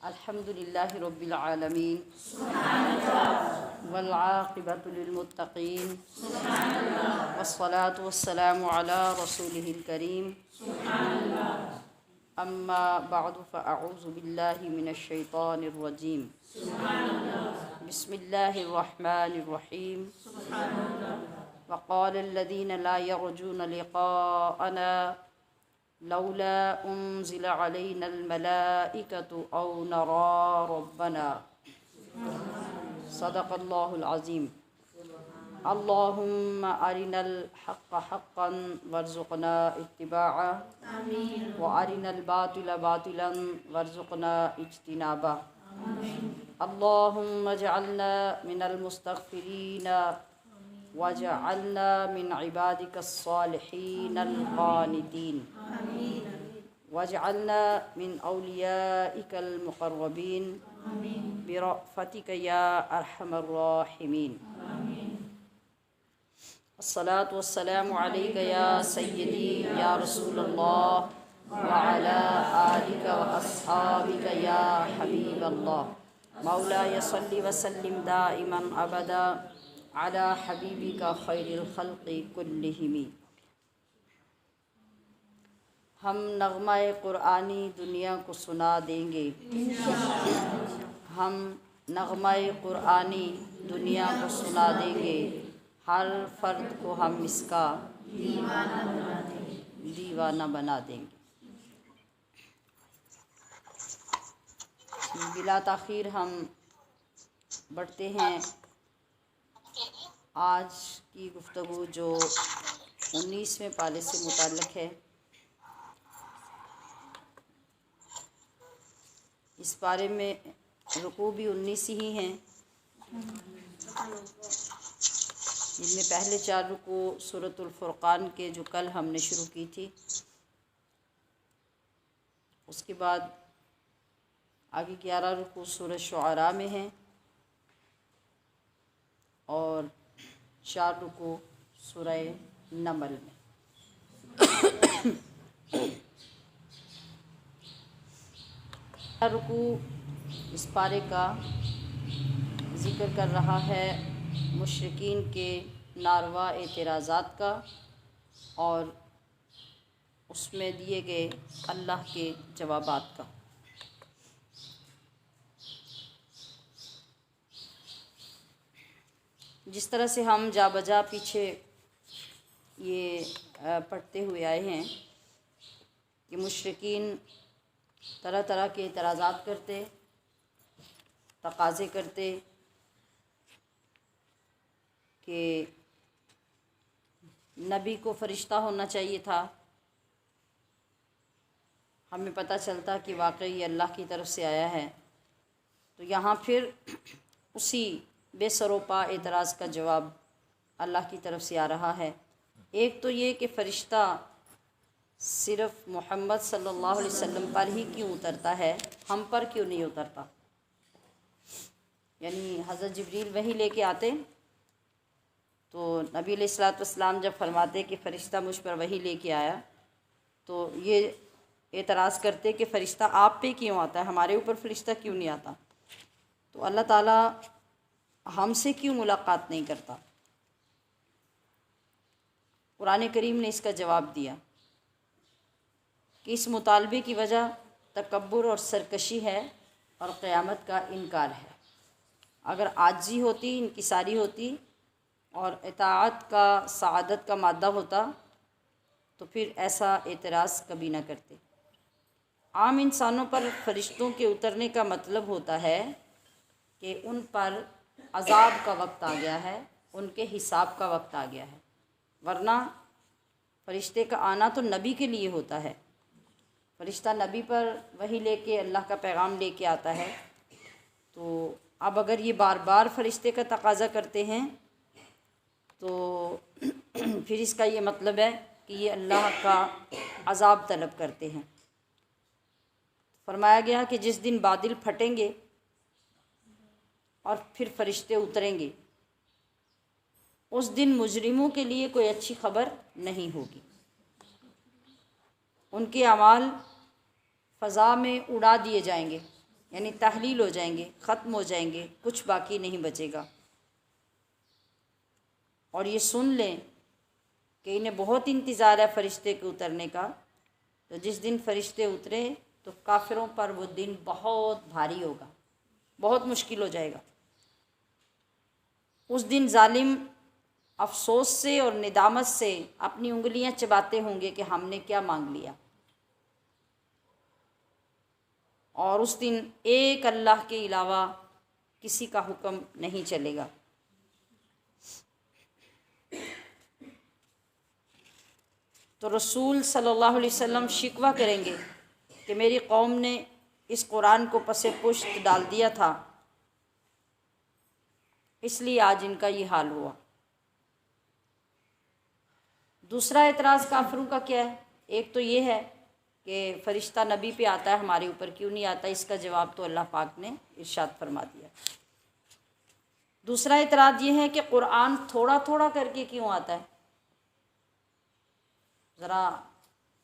الحمدللہ رب العالمین والعاقبۃ للمتقین والصلاة والسلام علی رسولہ الکریم اما بعد فاعوذ باللہ من الشیطان الرجیم بسم اللہ الرحمن الرحیم وقال الذین لا یرجون لقاءنا لولا انزل علینا الملائکۃ او نری ربنا صدق اللہ العظیم اللہم ارنا الحق حقا وارزقنا اتباعه وارنا الباطل باطلا وارزقنا اجتنابه اللہم اجعلنا من المستغفرین واجعلنا من عبادك الصالحين القانتين واجعلنا من أوليائك المقربين برأفتك يا أرحم الراحمين الصلاة والسلام عليك يا سيدي يا رسول الله وعلى آلك وأصحابك يا حبيب الله مولاي صل وسلم دائما أبدا علی حبیبک خیر الخلق کلہم۔ ہم نغمہ قرآنی دنیا کو سنا دیں گے، ہم نغمہ قرآنی دنیا کو سنا دیں گے، ہر فرد کو ہم اس کا دیوانہ بنا دیں گے۔ بلا تاخیر ہم بڑھتے ہیں آج کی گفتگو جو 19ویں پارے سے متعلق ہے۔ اس پارے میں رکوع بھی 19 ہی ہیں، جن میں پہلے 4 رکوع سورۃ الفرقان کے جو کل ہم نے شروع کی تھی، اس کے بعد آگے 11 رکوع سورۃ شعراء میں ہیں اور 4 رکوع سورہ نمل میں۔ رکوع اس پارے کا ذکر کر رہا ہے مشرکین کے ناروا اعتراضات کا اور اس میں دیے گئے اللہ کے جوابات کا۔ جس طرح سے ہم جا بجا پیچھے یہ پڑھتے ہوئے آئے ہیں کہ مشرکین طرح طرح کے اعتراضات کرتے، تقاضے کرتے کہ نبی کو فرشتہ ہونا چاہیے تھا، ہمیں پتہ چلتا کہ واقعی یہ اللہ کی طرف سے آیا ہے۔ تو یہاں پھر اسی بے سروپا اعتراض کا جواب اللہ کی طرف سے آ رہا ہے۔ ایک تو یہ کہ فرشتہ صرف محمد صلی اللہ علیہ وسلم پر ہی کیوں اترتا ہے، ہم پر کیوں نہیں اترتا؟ یعنی حضرت جبریل وحی لے کے آتے تو نبی علیہ الصلوۃ والسلام جب فرماتے کہ فرشتہ مجھ پر وحی لے کے آیا تو یہ اعتراض کرتے کہ فرشتہ آپ پہ کیوں آتا ہے، ہمارے اوپر فرشتہ کیوں نہیں آتا؟ تو اللہ تعالیٰ ہم سے کیوں ملاقات نہیں کرتا؟ قرآن کریم نے اس کا جواب دیا کہ اس مطالبے کی وجہ تکبر اور سرکشی ہے اور قیامت کا انکار ہے۔ اگر عاجزی ہوتی، انکساری ہوتی اور اطاعت کا سعادت کا مادہ ہوتا تو پھر ایسا اعتراض کبھی نہ کرتے۔ عام انسانوں پر فرشتوں کے اترنے کا مطلب ہوتا ہے کہ ان پر عذاب کا وقت آ گیا ہے، ان کے حساب کا وقت آ گیا ہے، ورنہ فرشتے کا آنا تو نبی کے لیے ہوتا ہے۔ فرشتہ نبی پر وحی لے کے اللہ کا پیغام لے کے آتا ہے، تو اب اگر یہ بار بار فرشتے کا تقاضا کرتے ہیں تو پھر اس کا یہ مطلب ہے کہ یہ اللہ کا عذاب طلب کرتے ہیں۔ فرمایا گیا کہ جس دن بادل پھٹیں گے اور پھر فرشتے اتریں گے، اس دن مجرموں کے لیے کوئی اچھی خبر نہیں ہوگی۔ ان کے اعمال فضا میں اڑا دیے جائیں گے، یعنی تحلیل ہو جائیں گے، ختم ہو جائیں گے، کچھ باقی نہیں بچے گا۔ اور یہ سن لیں کہ انہیں بہت انتظار ہے فرشتے کے اترنے کا، تو جس دن فرشتے اترے تو کافروں پر وہ دن بہت بھاری ہوگا، بہت مشکل ہو جائے گا۔ اس دن ظالم افسوس سے اور ندامت سے اپنی انگلیاں چباتے ہوں گے کہ ہم نے کیا مانگ لیا۔ اور اس دن ایک اللہ کے علاوہ کسی کا حکم نہیں چلے گا۔ تو رسول صلی اللہ علیہ وسلم شکوہ کریں گے کہ میری قوم نے اس قرآن کو پس پشت ڈال دیا تھا، اس لیے آج ان کا یہ حال ہوا۔ دوسرا اعتراض کافروں کا کیا ہے؟ ایک تو یہ ہے کہ فرشتہ نبی پہ آتا ہے، ہمارے اوپر کیوں نہیں آتا؟ اس کا جواب تو اللہ پاک نے ارشاد فرما دیا۔ دوسرا اعتراض یہ ہے کہ قرآن تھوڑا تھوڑا کر کے کیوں آتا ہے؟ ذرا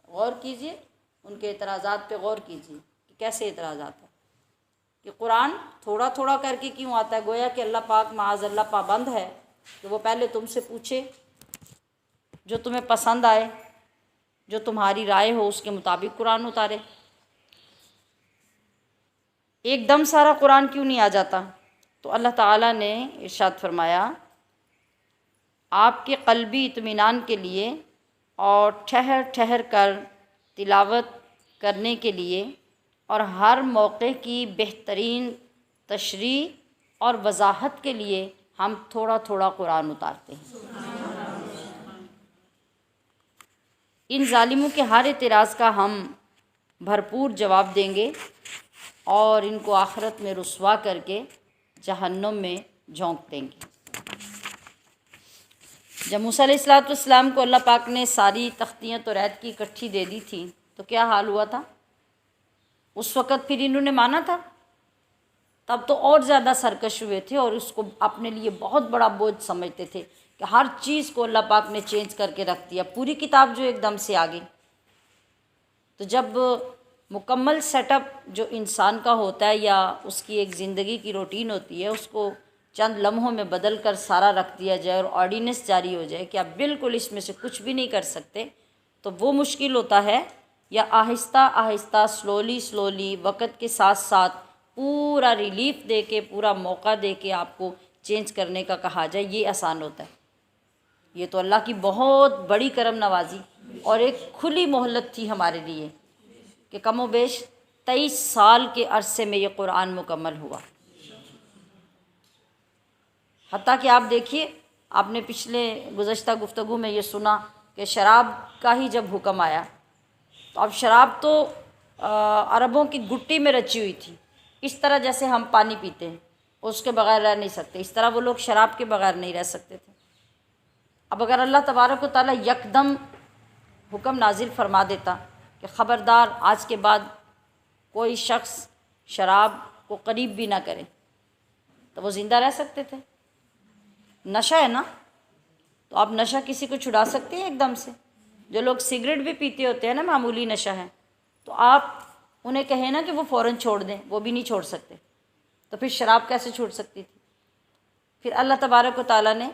غور کیجئے، ان کے اعتراضات پہ غور کیجئے کہ کیسے اعتراضات ہیں کہ قرآن تھوڑا تھوڑا کر کے کیوں آتا ہے؟ گویا کہ اللہ پاک معاذ اللہ پابند ہے کہ وہ پہلے تم سے پوچھے، جو تمہیں پسند آئے، جو تمہاری رائے ہو اس کے مطابق قرآن اتارے۔ ایک دم سارا قرآن کیوں نہیں آ جاتا؟ تو اللہ تعالیٰ نے ارشاد فرمایا آپ کے قلبی اطمینان کے لیے اور ٹھہر ٹھہر کر تلاوت کرنے کے لیے اور ہر موقع کی بہترین تشریح اور وضاحت کے لیے ہم تھوڑا تھوڑا قرآن اتارتے ہیں۔ ان ظالموں کے ہر اعتراض کا ہم بھرپور جواب دیں گے اور ان کو آخرت میں رسوا کر کے جہنم میں جھونک دیں گے۔ جب موسیٰ علیہ السلام کو اللہ پاک نے ساری تختیاں توریت کی اکٹھی دے دی تھیں تو کیا حال ہوا تھا؟ اس وقت پھر انہوں نے مانا تھا؟ تب تو اور زیادہ سرکش ہوئے تھے اور اس کو اپنے لیے بہت بڑا بوجھ سمجھتے تھے کہ ہر چیز کو اللہ پاک نے چینج کر کے رکھ دیا، پوری کتاب جو ایک دم سے آ گئی۔ تو جب مکمل سیٹ اپ جو انسان کا ہوتا ہے یا اس کی ایک زندگی کی روٹین ہوتی ہے، اس کو چند لمحوں میں بدل کر سارا رکھ دیا جائے اور آرڈیننس جاری ہو جائے کہ آپ بالکل اس میں سے کچھ بھی نہیں کر سکتے، تو وہ مشکل ہوتا ہے۔ یا آہستہ آہستہ سلولی وقت کے ساتھ ساتھ پورا ریلیف دے کے، پورا موقع دے کے آپ کو چینج کرنے کا کہا جائے، یہ آسان ہوتا ہے۔ یہ تو اللہ کی بہت بڑی کرم نوازی اور ایک کھلی مہلت تھی ہمارے لیے کہ کم و بیش 23 سال کے عرصے میں یہ قرآن مکمل ہوا۔ حتیٰ کہ آپ دیکھیے، آپ نے پچھلے گزشتہ گفتگو میں یہ سنا کہ شراب کا ہی جب حکم آیا تو اب شراب تو عربوں کی گٹی میں رچی ہوئی تھی، اس طرح جیسے ہم پانی پیتے ہیں اس کے بغیر رہ نہیں سکتے، اس طرح وہ لوگ شراب کے بغیر نہیں رہ سکتے تھے۔ اب اگر اللہ تبارک و تعالیٰ یکدم حکم نازل فرما دیتا کہ خبردار آج کے بعد کوئی شخص شراب کو قریب بھی نہ کرے، تو وہ زندہ رہ سکتے تھے؟ نشہ ہے نا، تو آپ نشہ کسی کو چھڑا سکتے ہیں ایک دم سے؟ جو لوگ سگریٹ بھی پیتے ہوتے ہیں نا، معمولی نشہ ہے، تو آپ انہیں کہیں نا کہ وہ فوراً چھوڑ دیں، وہ بھی نہیں چھوڑ سکتے، تو پھر شراب کیسے چھوڑ سکتی تھی؟ پھر اللہ تبارک و تعالیٰ نے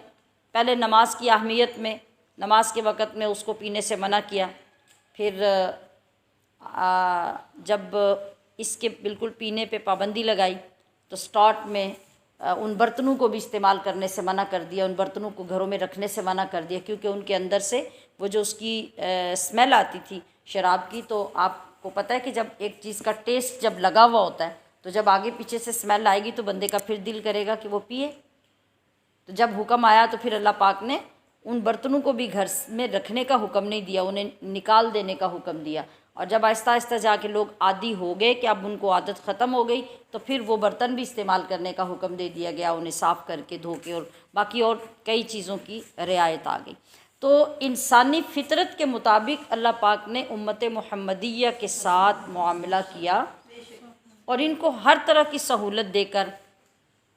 پہلے نماز کی اہمیت میں، نماز کے وقت میں اس کو پینے سے منع کیا، پھر جب اس کے بالکل پینے پہ پابندی لگائی تو سٹارٹ میں ان برتنوں کو بھی استعمال کرنے سے منع کر دیا، ان برتنوں کو گھروں میں رکھنے سے منع کر دیا، کیونکہ ان کے اندر سے وہ جو اس کی اسمیل آتی تھی شراب کی، تو آپ کو پتہ ہے کہ جب ایک چیز کا ٹیسٹ جب لگا ہوا ہوتا ہے تو جب آگے پیچھے سے اسمیل آئے گی تو بندے کا پھر دل کرے گا کہ وہ پیے۔ تو جب حکم آیا تو پھر اللہ پاک نے ان برتنوں کو بھی گھر میں رکھنے کا حکم نہیں دیا، انہیں نکال دینے کا حکم دیا، اور جب آہستہ آہستہ جا کے لوگ عادی ہو گئے کہ اب ان کو عادت ختم ہو گئی تو پھر وہ برتن بھی استعمال کرنے کا حکم دے دیا گیا، انہیں صاف کر کے دھو کے، اور باقی اور کئی چیزوں کی رعایت آ گئی۔ تو انسانی فطرت کے مطابق اللہ پاک نے امت محمدیہ کے ساتھ معاملہ کیا اور ان کو ہر طرح کی سہولت دے کر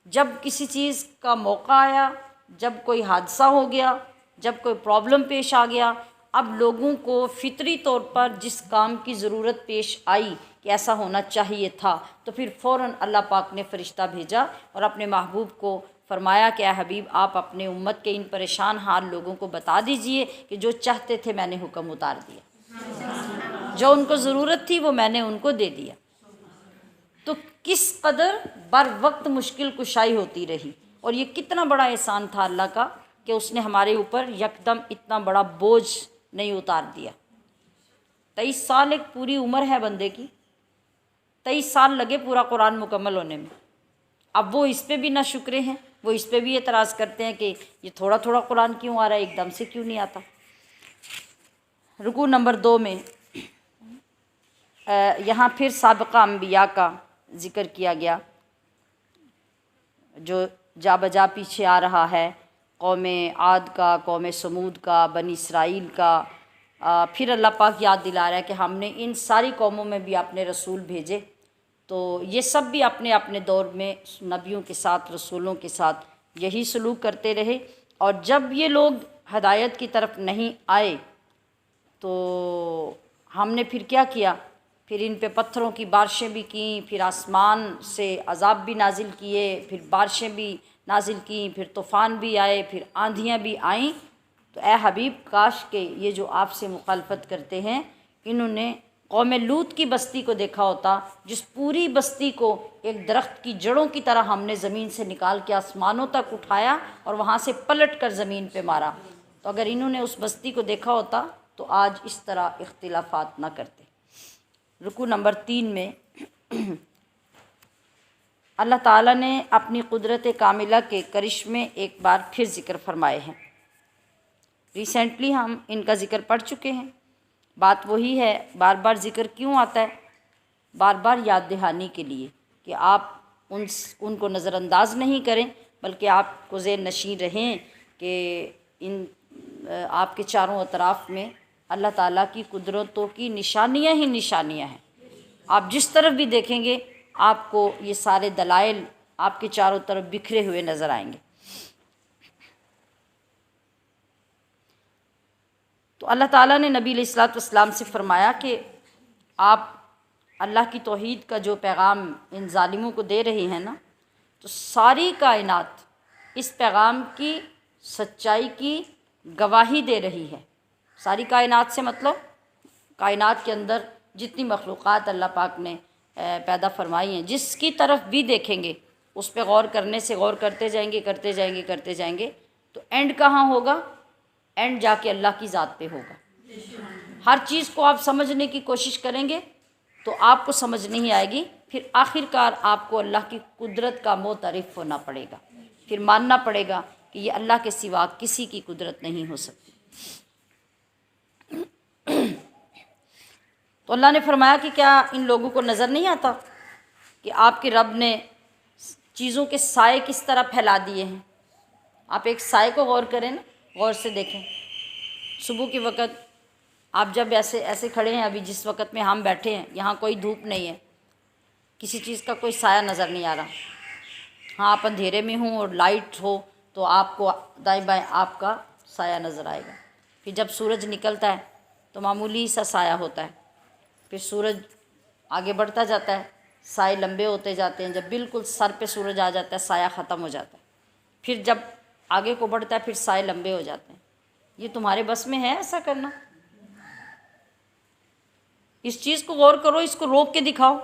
جب کسی چیز کا موقع آیا، جب کوئی حادثہ ہو گیا، جب کوئی پرابلم پیش آ گیا، اب لوگوں کو فطری طور پر جس کام کی ضرورت پیش آئی کہ ایسا ہونا چاہیے تھا، تو پھر فوراً اللہ پاک نے فرشتہ بھیجا اور اپنے محبوب کو فرمایا کہ اے حبیب آپ اپنے امت کے ان پریشان حال لوگوں کو بتا دیجئے کہ جو چاہتے تھے میں نے حکم اتار دیا، جو ان کو ضرورت تھی وہ میں نے ان کو دے دیا۔ تو کس قدر بر وقت مشکل کشائی ہوتی رہی، اور یہ کتنا بڑا احسان تھا اللہ کا کہ اس نے ہمارے اوپر یکدم اتنا بڑا بوجھ نہیں اتار دیا۔ 23 سال ایک پوری عمر ہے بندے کی، 23 سال لگے پورا قرآن مکمل ہونے میں۔ اب وہ اس پہ بھی نہ شکرے ہیں، وہ اس پہ بھی اعتراض کرتے ہیں کہ یہ تھوڑا تھوڑا قرآن کیوں آ رہا ہے، ایک دم سے کیوں نہیں آتا۔ رکوع نمبر 2 میں یہاں پھر سابقہ انبیاء کا ذکر کیا گیا جو جا بجا پیچھے آ رہا ہے، قوم عاد کا، قوم سمود کا، بنی اسرائیل کا۔ پھر اللہ پاک یاد دلا رہا ہے کہ ہم نے ان ساری قوموں میں بھی اپنے رسول بھیجے، تو یہ سب بھی اپنے اپنے دور میں نبیوں کے ساتھ، رسولوں کے ساتھ یہی سلوک کرتے رہے، اور جب یہ لوگ ہدایت کی طرف نہیں آئے تو ہم نے پھر کیا کیا، پھر ان پہ پتھروں کی بارشیں بھی کیں، پھر آسمان سے عذاب بھی نازل کیے، پھر بارشیں بھی نازل کیں، پھر طوفان بھی آئے، پھر آندھیاں بھی آئیں۔ تو اے حبیب کاش کہ یہ جو آپ سے مخالفت کرتے ہیں انہوں نے قوم لوط کی بستی کو دیکھا ہوتا، جس پوری بستی کو ایک درخت کی جڑوں کی طرح ہم نے زمین سے نکال کے آسمانوں تک اٹھایا اور وہاں سے پلٹ کر زمین پہ مارا۔ تو اگر انہوں نے اس بستی کو دیکھا ہوتا تو آج اس طرح اختلافات نہ کرتے۔ رکوع نمبر 3 میں اللہ تعالیٰ نے اپنی قدرت کاملہ کے کرشمے ایک بار پھر ذکر فرمائے ہیں۔ ریسنٹلی ہم ان کا ذکر پڑھ چکے ہیں، بات وہی ہے، بار بار ذکر کیوں آتا ہے؟ بار بار یاد دہانی کے لیے کہ آپ ان کو نظر انداز نہیں کریں، بلکہ آپ کو ذہن نشین رہیں کہ ان آپ کے چاروں اطراف میں اللہ تعالیٰ کی قدرتوں کی نشانیاں ہی نشانیاں ہیں۔ آپ جس طرف بھی دیکھیں گے آپ کو یہ سارے دلائل آپ کے چاروں طرف بکھرے ہوئے نظر آئیں گے۔ تو اللہ تعالیٰ نے نبی علیہ الصلوۃ والسلام سے فرمایا کہ آپ اللہ کی توحید کا جو پیغام ان ظالموں کو دے رہے ہیں نا، تو ساری کائنات اس پیغام کی سچائی کی گواہی دے رہی ہے۔ ساری کائنات سے مطلب کائنات کے اندر جتنی مخلوقات اللہ پاک نے پیدا فرمائی ہیں، جس کی طرف بھی دیکھیں گے اس پہ غور کرنے سے غور کرتے جائیں گے تو اینڈ کہاں ہوگا؟ اینڈ جا کے اللہ کی ذات پہ ہوگا۔ ہر چیز کو آپ سمجھنے کی کوشش کریں گے تو آپ کو سمجھ نہیں آئے گی، پھر آخر کار آپ کو اللہ کی قدرت کا معترف ہونا پڑے گا، پھر ماننا پڑے گا کہ یہ اللہ کے سوا کسی کی قدرت نہیں ہو سکتی۔ تو اللہ نے فرمایا کہ کیا ان لوگوں کو نظر نہیں آتا کہ آپ کے رب نے چیزوں کے سائے کس طرح پھیلا دیے ہیں؟ آپ ایک سائے کو غور کریں نا، غور سے دیکھیں۔ صبح کے وقت آپ جب ایسے کھڑے ہیں، ابھی جس وقت میں ہم بیٹھے ہیں یہاں کوئی دھوپ نہیں ہے، کسی چیز کا کوئی سایہ نظر نہیں آ رہا۔ ہاں آپ اندھیرے میں ہوں اور لائٹ ہو تو آپ کو دائیں بائیں آپ کا سایہ نظر آئے گا۔ پھر جب سورج نکلتا ہے تو معمولی سا سایہ ہوتا ہے، پھر سورج آگے بڑھتا جاتا ہے، سائے لمبے ہوتے جاتے ہیں، جب بالکل سر پہ سورج آ جاتا ہے سایہ ختم ہو جاتا ہے، پھر جب آگے کو بڑھتا ہے پھر سائے لمبے ہو جاتے ہیں۔ یہ تمہارے بس میں ہے ایسا کرنا؟ اس چیز کو غور کرو، اس کو روک کے دکھاؤ۔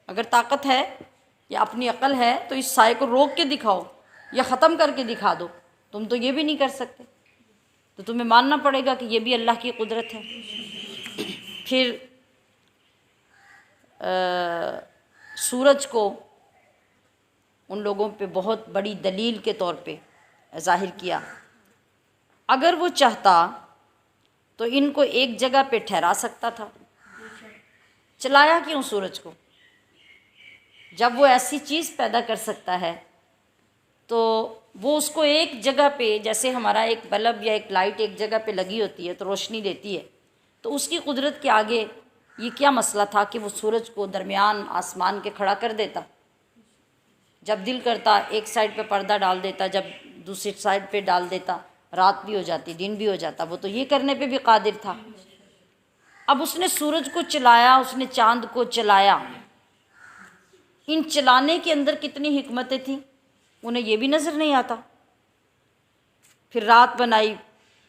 اگر طاقت ہے یا اپنی عقل ہے تو اس سائے کو روک کے دکھاؤ یا ختم کر کے دکھا دو۔ تم تو یہ بھی نہیں کر سکتے، تو تمہیں ماننا پڑے گا کہ یہ بھی اللہ کی قدرت ہے۔ پھر سورج کو ان لوگوں پہ بہت بڑی دلیل کے طور پہ ظاہر کیا۔ اگر وہ چاہتا تو ان کو ایک جگہ پہ ٹھہرا سکتا تھا، چلایا کیوں سورج کو؟ جب وہ ایسی چیز پیدا کر سکتا ہے تو وہ اس کو ایک جگہ پہ، جیسے ہمارا ایک بلب یا ایک لائٹ ایک جگہ پہ لگی ہوتی ہے تو روشنی دیتی ہے، تو اس کی قدرت کے آگے یہ کیا مسئلہ تھا کہ وہ سورج کو درمیان آسمان کے کھڑا کر دیتا؟ جب دل کرتا ایک سائڈ پہ پردہ ڈال دیتا، جب دوسری سائڈ پہ ڈال دیتا، رات بھی ہو جاتی، دن بھی ہو جاتا، وہ تو یہ کرنے پہ بھی قادر تھا۔ اب اس نے سورج کو چلایا، اس نے چاند کو چلایا، ان چلانے کے اندر کتنی حکمتیں تھیں انہیں یہ بھی نظر نہیں آتا۔ پھر رات بنائی،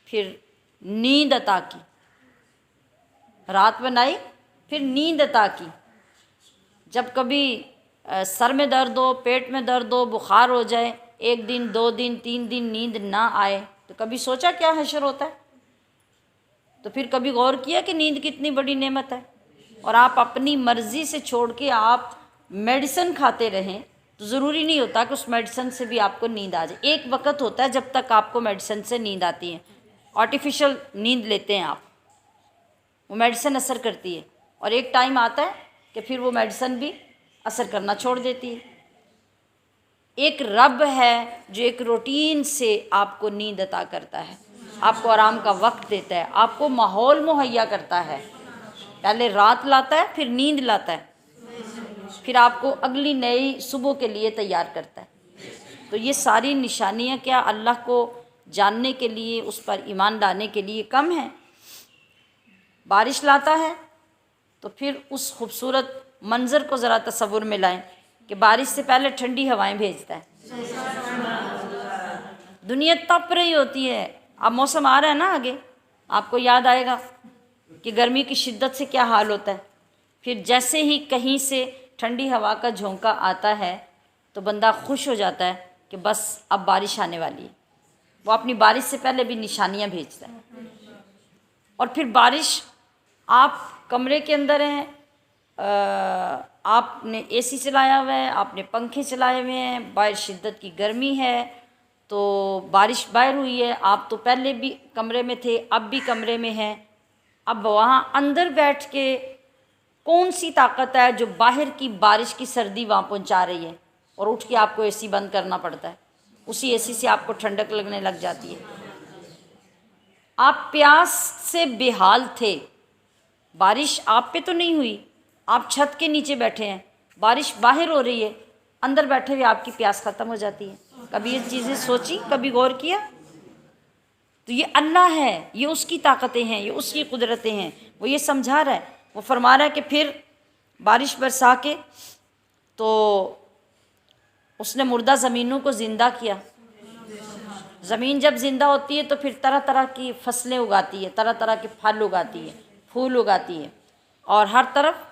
پھر نیند عطا کی، رات بنائی پھر نیند عطا کی۔ جب کبھی سر میں درد ہو، پیٹ میں درد ہو، بخار ہو جائے، 1 دن 2 دن 3 دن نیند نہ آئے، تو کبھی سوچا کیا حشر ہوتا ہے؟ تو پھر کبھی غور کیا کہ نیند کتنی بڑی نعمت ہے؟ اور آپ اپنی مرضی سے چھوڑ کے آپ میڈیسن کھاتے رہیں تو ضروری نہیں ہوتا کہ اس میڈیسن سے بھی آپ کو نیند آ جائے۔ ایک وقت ہوتا ہے جب تک آپ کو میڈیسن سے نیند آتی ہے، آرٹیفیشل نیند لیتے ہیں آپ، وہ میڈیسن اثر کرتی ہے، اور ایک ٹائم آتا ہے کہ پھر وہ میڈیسن بھی اثر کرنا چھوڑ دیتی ہے۔ ایک رب ہے جو ایک روٹین سے آپ کو نیند عطا کرتا ہے، آپ کو آرام کا وقت دیتا ہے، آپ کو ماحول مہیا کرتا ہے، پہلے رات لاتا ہے پھر نیند لاتا ہے، پھر آپ کو اگلی نئی صبح کے لیے تیار کرتا ہے۔ تو یہ ساری نشانیاں کیا اللہ کو جاننے کے لیے، اس پر ایمان لانے کے لیے کم ہیں؟ بارش لاتا ہے تو پھر اس خوبصورت منظر کو ذرا تصور میں لائیں کہ بارش سے پہلے ٹھنڈی ہوائیں بھیجتا ہے، دنیا تپ رہی ہوتی ہے، اب موسم آ رہا ہے نا آگے، آپ کو یاد آئے گا کہ گرمی کی شدت سے کیا حال ہوتا ہے، پھر جیسے ہی کہیں سے ٹھنڈی ہوا کا جھونکا آتا ہے تو بندہ خوش ہو جاتا ہے کہ بس اب بارش آنے والی ہے، وہ اپنی بارش سے پہلے بھی نشانیاں بھیجتا ہے۔ اور پھر بارش، آپ کمرے کے اندر ہیں، آپ نے اے سی چلایا ہوا ہے، آپ نے پنکھے چلائے ہوئے ہیں، باہر شدت کی گرمی ہے، تو بارش باہر ہوئی ہے، آپ تو پہلے بھی کمرے میں تھے، اب بھی کمرے میں ہیں، اب وہاں اندر بیٹھ کے کون سی طاقت ہے جو باہر کی بارش کی سردی وہاں پہنچا رہی ہے، اور اٹھ کے آپ کو اے سی بند کرنا پڑتا ہے، اسی اے سی سے آپ کو ٹھنڈک لگنے لگ جاتی ہے۔ آپ پیاس سے بے حال تھے، بارش آپ پہ تو نہیں ہوئی، آپ چھت کے نیچے بیٹھے ہیں، بارش باہر ہو رہی ہے، اندر بیٹھے ہوئے آپ کی پیاس ختم ہو جاتی ہے۔ کبھی یہ چیزیں سوچی، کبھی غور کیا؟ تو یہ اللہ ہے، یہ اس کی طاقتیں ہیں، یہ اس کی قدرتیں ہیں، وہ یہ سمجھا رہا ہے، وہ فرما رہا ہے کہ پھر بارش برسا کے تو اس نے مردہ زمینوں کو زندہ کیا۔ زمین جب زندہ ہوتی ہے تو پھر طرح طرح کی فصلیں اگاتی ہے، طرح طرح کے پھل اگاتی ہے، پھول اگاتی ہے، اور ہر طرف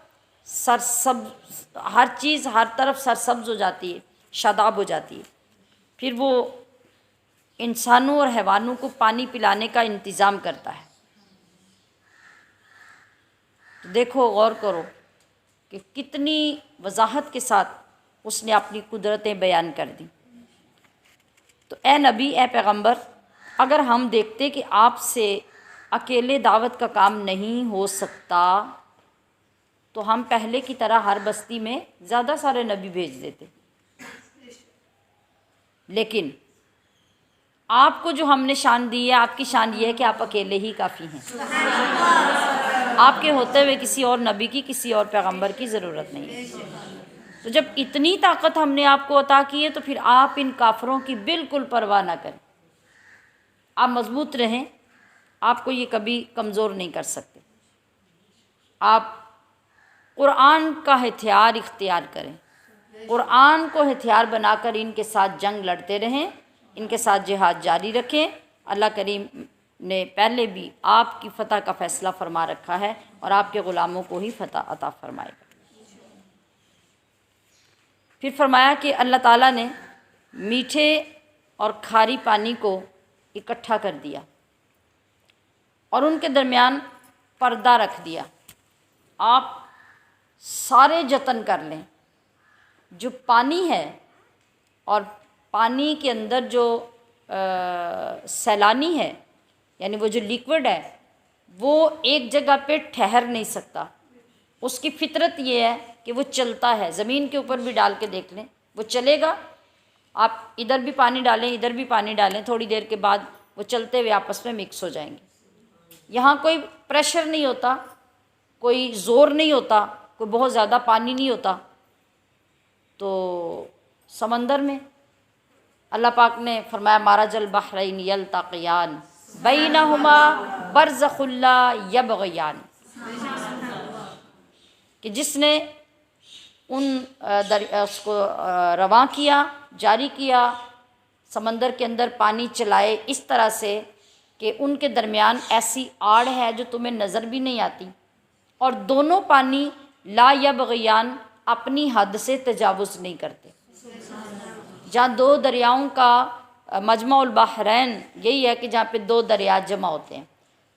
سرسبز، ہر چیز ہر طرف سرسبز ہو جاتی ہے، شاداب ہو جاتی ہے۔ پھر وہ انسانوں اور حیوانوں کو پانی پلانے کا انتظام کرتا ہے۔ تو دیکھو، غور کرو کہ کتنی وضاحت کے ساتھ اس نے اپنی قدرتیں بیان کر دیں۔ تو اے نبی، اے پیغمبر، اگر ہم دیکھتے کہ آپ سے اکیلے دعوت کا کام نہیں ہو سکتا تو ہم پہلے کی طرح ہر بستی میں زیادہ سارے نبی بھیج دیتے، لیکن آپ کو جو ہم نے شان دی ہے، آپ کی شان یہ ہے کہ آپ اکیلے ہی کافی ہیں، آپ کے ہوتے ہوئے کسی اور نبی کی، کسی اور پیغمبر کی ضرورت نہیں ہے۔ تو جب اتنی طاقت ہم نے آپ کو عطا کی ہے تو پھر آپ ان کافروں کی بالکل پرواہ نہ کریں، آپ مضبوط رہیں، آپ کو یہ کبھی کمزور نہیں کر سکتے۔ آپ قرآن کا ہتھیار اختیار کریں، قرآن کو ہتھیار بنا کر ان کے ساتھ جنگ لڑتے رہیں، ان کے ساتھ جہاد جاری رکھیں۔ اللہ کریم نے پہلے بھی آپ کی فتح کا فیصلہ فرما رکھا ہے، اور آپ کے غلاموں کو ہی فتح عطا فرمائے گا۔ پھر فرمایا کہ اللہ تعالیٰ نے میٹھے اور کھاری پانی کو اکٹھا کر دیا اور ان کے درمیان پردہ رکھ دیا۔ آپ سارے جتن کر لیں، جو پانی ہے اور پانی کے اندر جو سیلانی ہے، یعنی وہ جو لیکوڈ ہے، وہ ایک جگہ پہ ٹھہر نہیں سکتا، اس کی فطرت یہ ہے کہ وہ چلتا ہے۔ زمین کے اوپر بھی ڈال کے دیکھ لیں، وہ چلے گا، آپ ادھر بھی پانی ڈالیں ادھر بھی پانی ڈالیں، تھوڑی دیر کے بعد وہ چلتے ہوئے آپس میں مکس ہو جائیں گے۔ یہاں کوئی پریشر نہیں ہوتا، کوئی زور نہیں ہوتا، کوئی بہت زیادہ پانی نہیں ہوتا۔ تو سمندر میں اللہ پاک نے فرمایا مرج البحرین یلتقیان بینہما برزخ لا یبغیان، کہ جس نے اس کو رواں کیا، جاری کیا، سمندر کے اندر پانی چلائے اس طرح سے کہ ان کے درمیان ایسی آڑ ہے جو تمہیں نظر بھی نہیں آتی، اور دونوں پانی لا یبغیان اپنی حد سے تجاوز نہیں کرتے۔ جہاں دو دریاؤں کا مجمع البحرین یہی ہے کہ جہاں پہ دو دریا جمع ہوتے ہیں،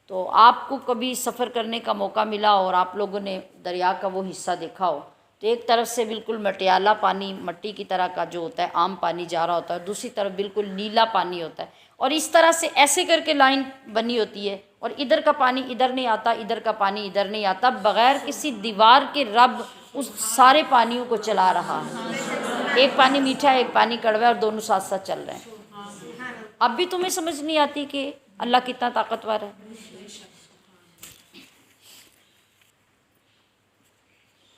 تو آپ کو کبھی سفر کرنے کا موقع ملا اور آپ لوگوں نے دریا کا وہ حصہ دیکھا ہو تو ایک طرف سے بالکل مٹیالہ پانی مٹی کی طرح کا جو ہوتا ہے عام پانی جا رہا ہوتا ہے، دوسری طرف بالکل نیلا پانی ہوتا ہے، اور اس طرح سے ایسے کر کے لائن بنی ہوتی ہے، اور ادھر کا پانی ادھر نہیں آتا، ادھر کا پانی ادھر نہیں آتا، بغیر کسی دیوار کے رب اس سارے پانیوں کو چلا رہا ہے۔ ایک پانی میٹھا ہے، ایک پانی کڑوا ہے، اور دونوں ساتھ ساتھ چل رہے ہیں۔ اب بھی تمہیں سمجھ نہیں آتی کہ اللہ کتنا طاقتور ہے؟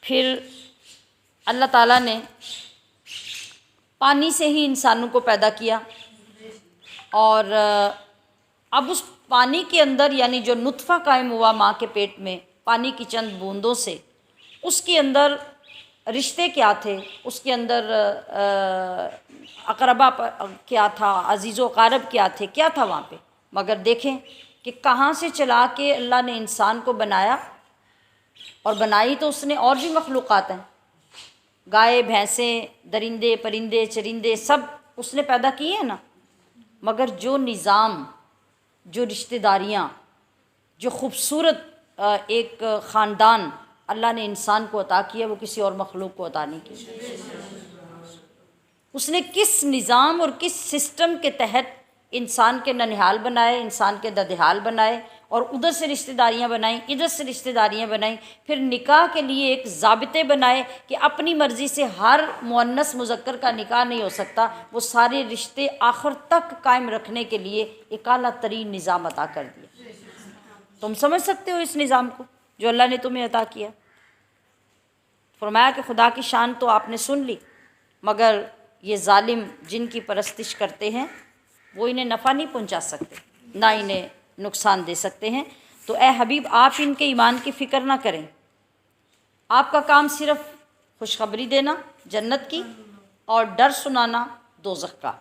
پھر اللہ تعالیٰ نے پانی سے ہی انسانوں کو پیدا کیا، اور اب اس پانی کے اندر یعنی جو نطفہ قائم ہوا ماں کے پیٹ میں پانی کی چند بوندوں سے، اس کے اندر رشتے کیا تھے، اس کے اندر اقربا کیا تھا، عزیز و اقارب کیا تھے، کیا تھا وہاں پہ، مگر دیکھیں کہ کہاں سے چلا کے اللہ نے انسان کو بنایا، اور بنائی تو اس نے اور بھی مخلوقات ہیں، گائے بھینسیں درندے پرندے چرندے سب اس نے پیدا کیے ہیں نا، مگر جو نظام، جو رشتہ داریاں، جو خوبصورت ایک خاندان اللہ نے انسان کو عطا کیا وہ کسی اور مخلوق کو عطا نہیں کی۔ اس نے کس نظام اور کس سسٹم کے تحت انسان کے ننہال بنائے، انسان کے ددہال بنائے، اور ادھر سے رشتہ داریاں بنائیں، ادھر سے رشتہ داریاں بنائیں، پھر نکاح کے لیے ایک ضابطے بنائے کہ اپنی مرضی سے ہر مؤنث مذکر کا نکاح نہیں ہو سکتا، وہ سارے رشتے آخر تک قائم رکھنے کے لیے ایک اعلیٰ ترین نظام عطا کر دیا۔ تم سمجھ سکتے ہو اس نظام کو جو اللہ نے تمہیں عطا کیا؟ فرمایا کہ خدا کی شان تو آپ نے سن لی، مگر یہ ظالم جن کی پرستش کرتے ہیں وہ انہیں نفع نہیں پہنچا سکتے، نہ انہیں نقصان دے سکتے ہیں۔ تو اے حبیب آپ ان کے ایمان کی فکر نہ کریں، آپ کا کام صرف خوشخبری دینا جنت کی اور ڈر سنانا دوزخ کا،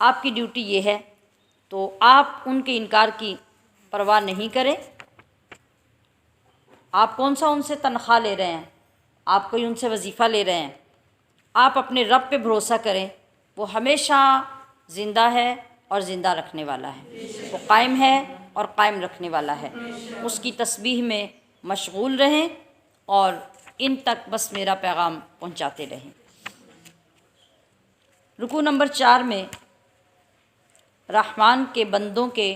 آپ کی ڈیوٹی یہ ہے، تو آپ ان کے انکار کی پرواہ نہیں کریں۔ آپ کون سا ان سے تنخواہ لے رہے ہیں، آپ کوئی ان سے وظیفہ لے رہے ہیں، آپ اپنے رب پہ بھروسہ کریں، وہ ہمیشہ زندہ ہے اور زندہ رکھنے والا ہے، وہ قائم ہے اور قائم رکھنے والا ہے، اس کی تسبیح میں مشغول رہیں اور ان تک بس میرا پیغام پہنچاتے رہیں۔ رکوع نمبر 4 میں رحمان کے بندوں کے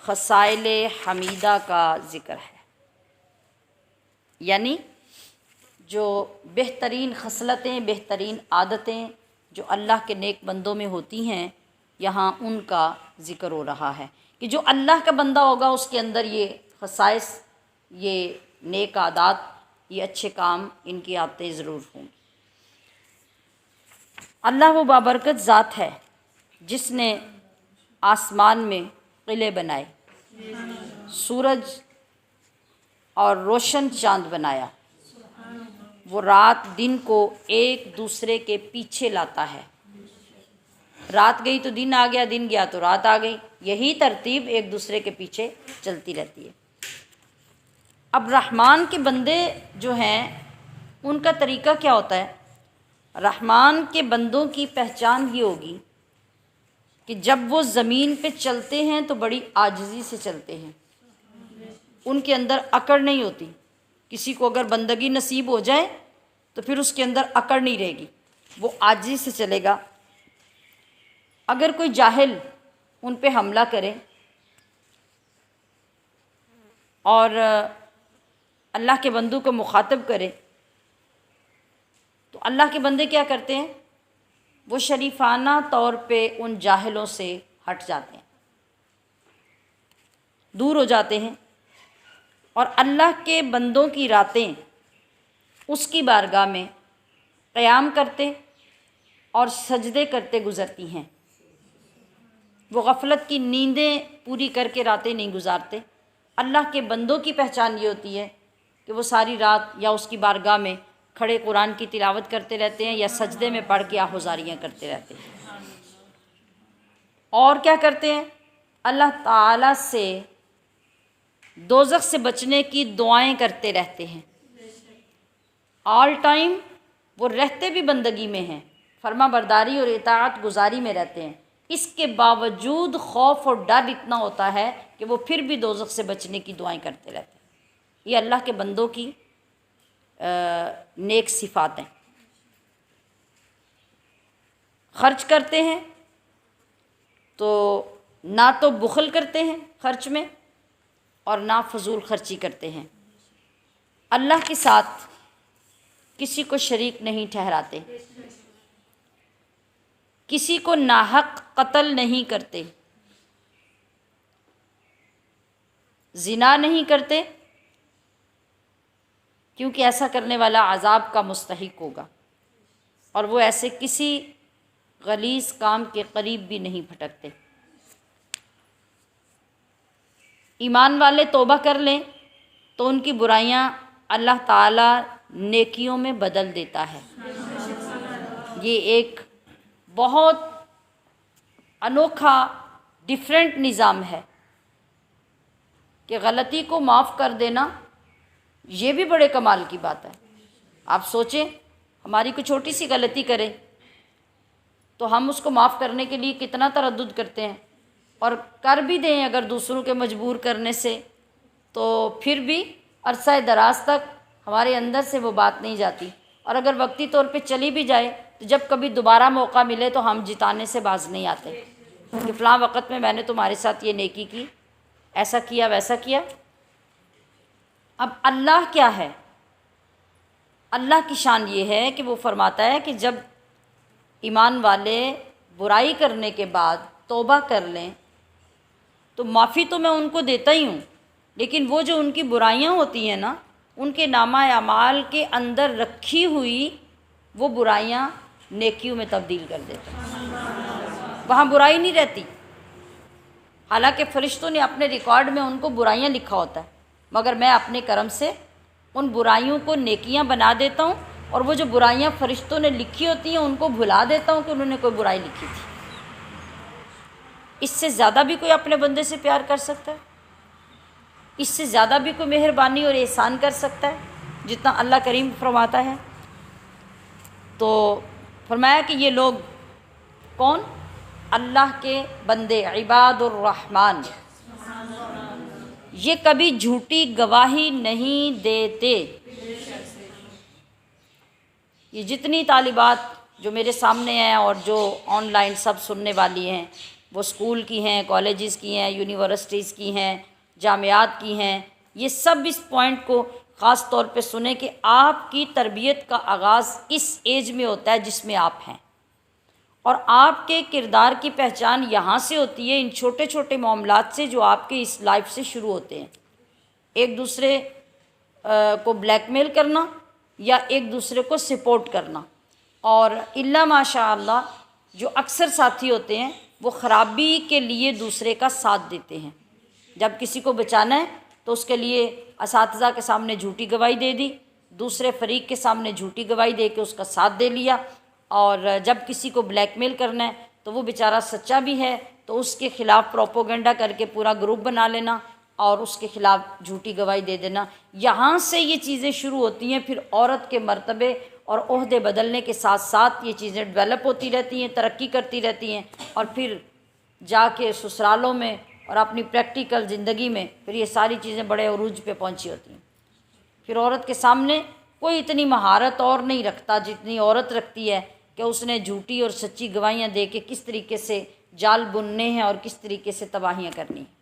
خصائل حمیدہ کا ذکر ہے، یعنی جو بہترین خصلتیں، بہترین عادتیں جو اللہ کے نیک بندوں میں ہوتی ہیں، یہاں ان کا ذکر ہو رہا ہے کہ جو اللہ کا بندہ ہوگا اس کے اندر یہ خصائص، یہ نیک عادات، یہ اچھے کام، ان کی عادتیں ضرور ہوں گی۔ اللہ وہ بابرکت ذات ہے جس نے آسمان میں قلعے بنائے، سورج اور روشن چاند بنایا، وہ رات دن کو ایک دوسرے کے پیچھے لاتا ہے، رات گئی تو دن آ گیا، دن گیا تو رات آ گئی، یہی ترتیب ایک دوسرے کے پیچھے چلتی رہتی ہے۔ اب رحمان کے بندے جو ہیں ان کا طریقہ کیا ہوتا ہے؟ رحمان کے بندوں کی پہچان یہ ہوگی کہ جب وہ زمین پہ چلتے ہیں تو بڑی عاجزی سے چلتے ہیں، ان کے اندر اکڑ نہیں ہوتی۔ کسی کو اگر بندگی نصیب ہو جائے تو پھر اس کے اندر اکڑ نہیں رہے گی، وہ عاجزی سے چلے گا۔ اگر کوئی جاہل ان پہ حملہ کرے اور اللہ کے بندوں کو مخاطب کرے تو اللہ کے بندے کیا کرتے ہیں؟ وہ شریفانہ طور پہ ان جاہلوں سے ہٹ جاتے ہیں، دور ہو جاتے ہیں، اور اللہ کے بندوں کی راتیں اس کی بارگاہ میں قیام کرتے اور سجدے کرتے گزرتی ہیں، وہ غفلت کی نیندیں پوری کر کے راتیں نہیں گزارتے۔ اللہ کے بندوں کی پہچان یہ ہوتی ہے کہ وہ ساری رات یا اس کی بارگاہ میں کھڑے قرآن کی تلاوت کرتے رہتے ہیں یا سجدے میں پڑھ کے آہوزاریاں کرتے رہتے ہیں۔ اور کیا کرتے ہیں؟ اللہ تعالیٰ سے دوزخ سے بچنے کی دعائیں کرتے رہتے ہیں۔ آل ٹائم وہ رہتے بھی بندگی میں ہیں، فرما برداری اور اطاعت گزاری میں رہتے ہیں، اس کے باوجود خوف اور ڈر اتنا ہوتا ہے کہ وہ پھر بھی دوزخ سے بچنے کی دعائیں کرتے رہتے ہیں۔ یہ اللہ کے بندوں کی نیک صفات ہیں۔ خرچ کرتے ہیں تو نہ تو بخل کرتے ہیں خرچ میں اور نہ فضول خرچی کرتے ہیں۔ اللہ کے ساتھ کسی کو شریک نہیں ٹھہراتے، کسی کو ناحق قتل نہیں کرتے، زنا نہیں کرتے، کیونکہ ایسا کرنے والا عذاب کا مستحق ہوگا، اور وہ ایسے کسی غلیظ کام کے قریب بھی نہیں پھٹکتے۔ ایمان والے توبہ کر لیں تو ان کی برائیاں اللہ تعالیٰ نیکیوں میں بدل دیتا ہے۔ یہ ایک بہت انوکھا ڈیفرنٹ نظام ہے کہ غلطی کو معاف کر دینا یہ بھی بڑے کمال کی بات ہے۔ آپ سوچیں، ہماری کوئی چھوٹی سی غلطی کرے تو ہم اس کو معاف کرنے کے لیے کتنا تردد کرتے ہیں، اور کر بھی دیں اگر دوسروں کے مجبور کرنے سے تو پھر بھی عرصہ دراز تک ہمارے اندر سے وہ بات نہیں جاتی، اور اگر وقتی طور پہ چلی بھی جائے تو جب کبھی دوبارہ موقع ملے تو ہم جتانے سے باز نہیں آتے کہ فلاں وقت میں نے تمہارے ساتھ یہ نیکی کی، ایسا کیا ویسا کیا۔ اب اللہ کیا ہے؟ اللہ کی شان یہ ہے کہ وہ فرماتا ہے کہ جب ایمان والے برائی کرنے کے بعد توبہ کر لیں تو معافی تو میں ان کو دیتا ہی ہوں، لیکن وہ جو ان کی برائیاں ہوتی ہیں نا، ان کے نامہ اعمال کے اندر رکھی ہوئی وہ برائیاں نیکیوں میں تبدیل کر دیتا ہوں۔ وہاں برائی نہیں رہتی، حالانکہ فرشتوں نے اپنے ریکارڈ میں ان کو برائیاں لکھا ہوتا ہے، مگر میں اپنے کرم سے ان برائیوں کو نیکیاں بنا دیتا ہوں، اور وہ جو برائیاں فرشتوں نے لکھی ہوتی ہیں ان کو بھلا دیتا ہوں کہ انہوں نے کوئی برائی لکھی تھی۔ اس سے زیادہ بھی کوئی اپنے بندے سے پیار کر سکتا ہے؟ اس سے زیادہ بھی کوئی مہربانی اور احسان کر سکتا ہے جتنا اللہ کریم فرماتا ہے؟ تو فرمایا کہ یہ لوگ کون؟ اللہ کے بندے، عباد الرحمن، یہ کبھی جھوٹی گواہی نہیں دیتے۔ یہ جتنی طالبات جو میرے سامنے ہیں اور جو آن لائن سب سننے والی ہیں، وہ اسکول کی ہیں، کالجز کی ہیں، یونیورسٹیز کی ہیں، جامعات کی ہیں، یہ سب اس پوائنٹ کو خاص طور پہ سنیں کہ آپ کی تربیت کا آغاز اس ایج میں ہوتا ہے جس میں آپ ہیں، اور آپ کے کردار کی پہچان یہاں سے ہوتی ہے، ان چھوٹے چھوٹے معاملات سے جو آپ کے اس لائف سے شروع ہوتے ہیں۔ ایک دوسرے کو بلیک میل کرنا یا ایک دوسرے کو سپورٹ کرنا، اور الا ماشاء اللہ جو اکثر ساتھی ہوتے ہیں وہ خرابی کے لیے دوسرے کا ساتھ دیتے ہیں۔ جب کسی کو بچانا ہے تو اس کے لیے اساتذہ کے سامنے جھوٹی گواہی دے دی، دوسرے فریق کے سامنے جھوٹی گواہی دے کے اس کا ساتھ دے لیا، اور جب کسی کو بلیک میل کرنا ہے تو وہ بیچارہ سچا بھی ہے تو اس کے خلاف پروپوگنڈا کر کے پورا گروپ بنا لینا اور اس کے خلاف جھوٹی گواہی دے دینا۔ یہاں سے یہ چیزیں شروع ہوتی ہیں، پھر عورت کے مرتبے اور عہدے بدلنے کے ساتھ ساتھ یہ چیزیں ڈیولپ ہوتی رہتی ہیں، ترقی کرتی رہتی ہیں، اور پھر جا کے سسرالوں میں اور اپنی پریکٹیکل زندگی میں پھر یہ ساری چیزیں بڑے عروج پہ پہنچی ہوتی ہیں۔ پھر عورت کے سامنے کوئی اتنی مہارت اور نہیں رکھتا جتنی عورت رکھتی ہے کہ اس نے جھوٹی اور سچی گواہیاں دے کے کس طریقے سے جال بننے ہیں اور کس طریقے سے تباہیاں کرنی ہیں۔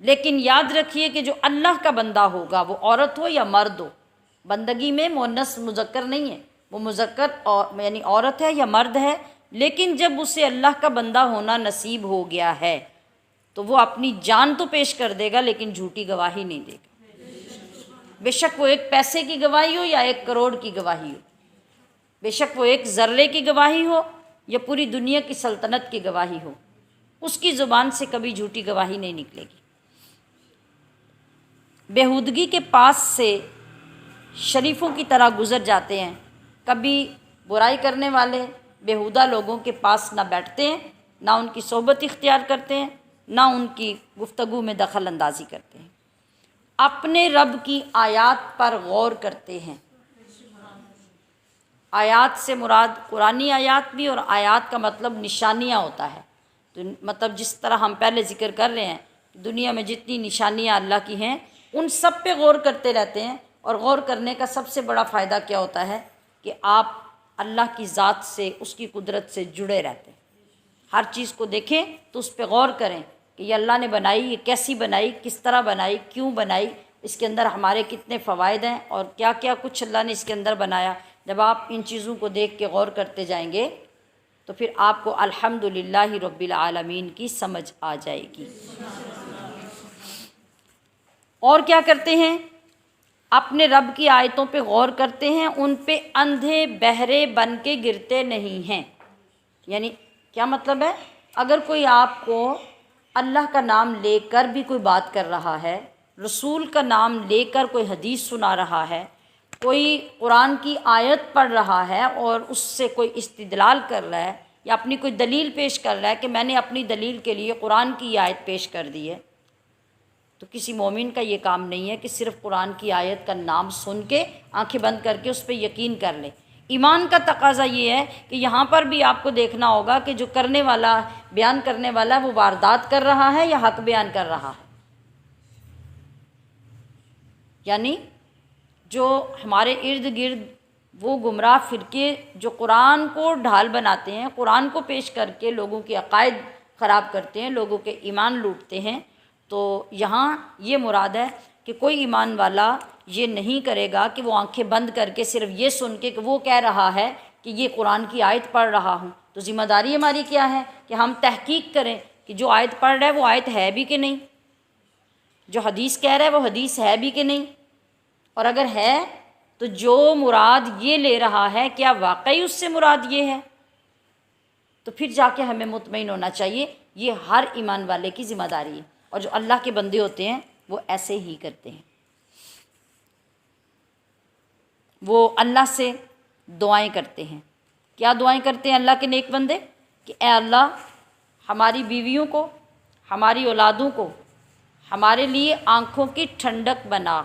لیکن یاد رکھیے کہ جو اللہ کا بندہ ہوگا، وہ عورت ہو یا مرد ہو، بندگی میں مؤنث مذکر نہیں ہے، وہ مذکر یعنی عورت ہے یا مرد ہے، لیکن جب اسے اللہ کا بندہ ہونا نصیب ہو گیا ہے تو وہ اپنی جان تو پیش کر دے گا لیکن جھوٹی گواہی نہیں دے گا۔ بے شک وہ ایک پیسے کی گواہی ہو یا 1 کروڑ کی گواہی ہو، بے شک وہ ایک ذرے کی گواہی ہو یا پوری دنیا کی سلطنت کی گواہی ہو، اس کی زبان سے کبھی جھوٹی گواہی نہیں نکلے گی۔ بےہودگی کے پاس سے شریفوں کی طرح گزر جاتے ہیں، کبھی برائی کرنے والے بےہودہ لوگوں کے پاس نہ بیٹھتے ہیں، نہ ان کی صحبت اختیار کرتے ہیں، نہ ان کی گفتگو میں دخل اندازی کرتے ہیں، اپنے رب کی آیات پر غور کرتے ہیں۔ آیات سے مراد قرآنی آیات بھی، اور آیات کا مطلب نشانیاں ہوتا ہے، تو مطلب جس طرح ہم پہلے ذکر کر رہے ہیں دنیا میں جتنی نشانیاں اللہ کی ہیں ان سب پہ غور کرتے رہتے ہیں۔ اور غور کرنے کا سب سے بڑا فائدہ کیا ہوتا ہے کہ آپ اللہ کی ذات سے، اس کی قدرت سے جڑے رہتے ہیں۔ ہر چیز کو دیکھیں تو اس پہ غور کریں کہ یہ اللہ نے بنائی، یہ کیسی بنائی، کس طرح بنائی، کیوں بنائی، اس کے اندر ہمارے کتنے فوائد ہیں اور کیا کیا کچھ اللہ نے اس کے اندر بنایا۔ جب آپ ان چیزوں کو دیکھ کے غور کرتے جائیں گے تو پھر آپ کو الحمدللہ رب العالمین کی سمجھ آ جائے گی۔ اور کیا کرتے ہیں؟ اپنے رب کی آیتوں پہ غور کرتے ہیں، ان پہ اندھے بہرے بن کے گرتے نہیں ہیں۔ یعنی کیا مطلب ہے؟ اگر کوئی آپ کو اللہ کا نام لے کر بھی کوئی بات کر رہا ہے، رسول کا نام لے کر کوئی حدیث سنا رہا ہے، کوئی قرآن کی آیت پڑھ رہا ہے اور اس سے کوئی استدلال کر رہا ہے یا اپنی کوئی دلیل پیش کر رہا ہے کہ میں نے اپنی دلیل کے لیے قرآن کی آیت پیش کر دی ہے، تو کسی مومن کا یہ کام نہیں ہے کہ صرف قرآن کی آیت کا نام سن کے آنکھیں بند کر کے اس پہ یقین کر لے۔ ایمان کا تقاضا یہ ہے کہ یہاں پر بھی آپ کو دیکھنا ہوگا کہ جو کرنے والا، بیان کرنے والا، وہ واردات کر رہا ہے یا حق بیان کر رہا ہے۔ یعنی جو ہمارے ارد گرد وہ گمراہ فرقے جو قرآن کو ڈھال بناتے ہیں، قرآن کو پیش کر کے لوگوں کے عقائد خراب کرتے ہیں، لوگوں کے ایمان لوٹتے ہیں، تو یہاں یہ مراد ہے کہ کوئی ایمان والا یہ نہیں کرے گا کہ وہ آنکھیں بند کر کے صرف یہ سن کے کہ وہ کہہ رہا ہے کہ یہ قرآن کی آیت پڑھ رہا ہوں، تو ذمہ داری ہماری کیا ہے کہ ہم تحقیق کریں کہ جو آیت پڑھ رہا ہے وہ آیت ہے بھی کہ نہیں، جو حدیث کہہ رہا ہے وہ حدیث ہے بھی کہ نہیں، اور اگر ہے تو جو مراد یہ لے رہا ہے کیا واقعی اس سے مراد یہ ہے، تو پھر جا کے ہمیں مطمئن ہونا چاہیے۔ یہ ہر ایمان والے کی ذمہ داری ہے، اور جو اللہ کے بندے ہوتے ہیں وہ ایسے ہی کرتے ہیں۔ وہ اللہ سے دعائیں کرتے ہیں۔ کیا دعائیں کرتے ہیں اللہ کے نیک بندے؟ کہ اے اللہ ہماری بیویوں کو، ہماری اولادوں کو ہمارے لیے آنکھوں کی ٹھنڈک بنا،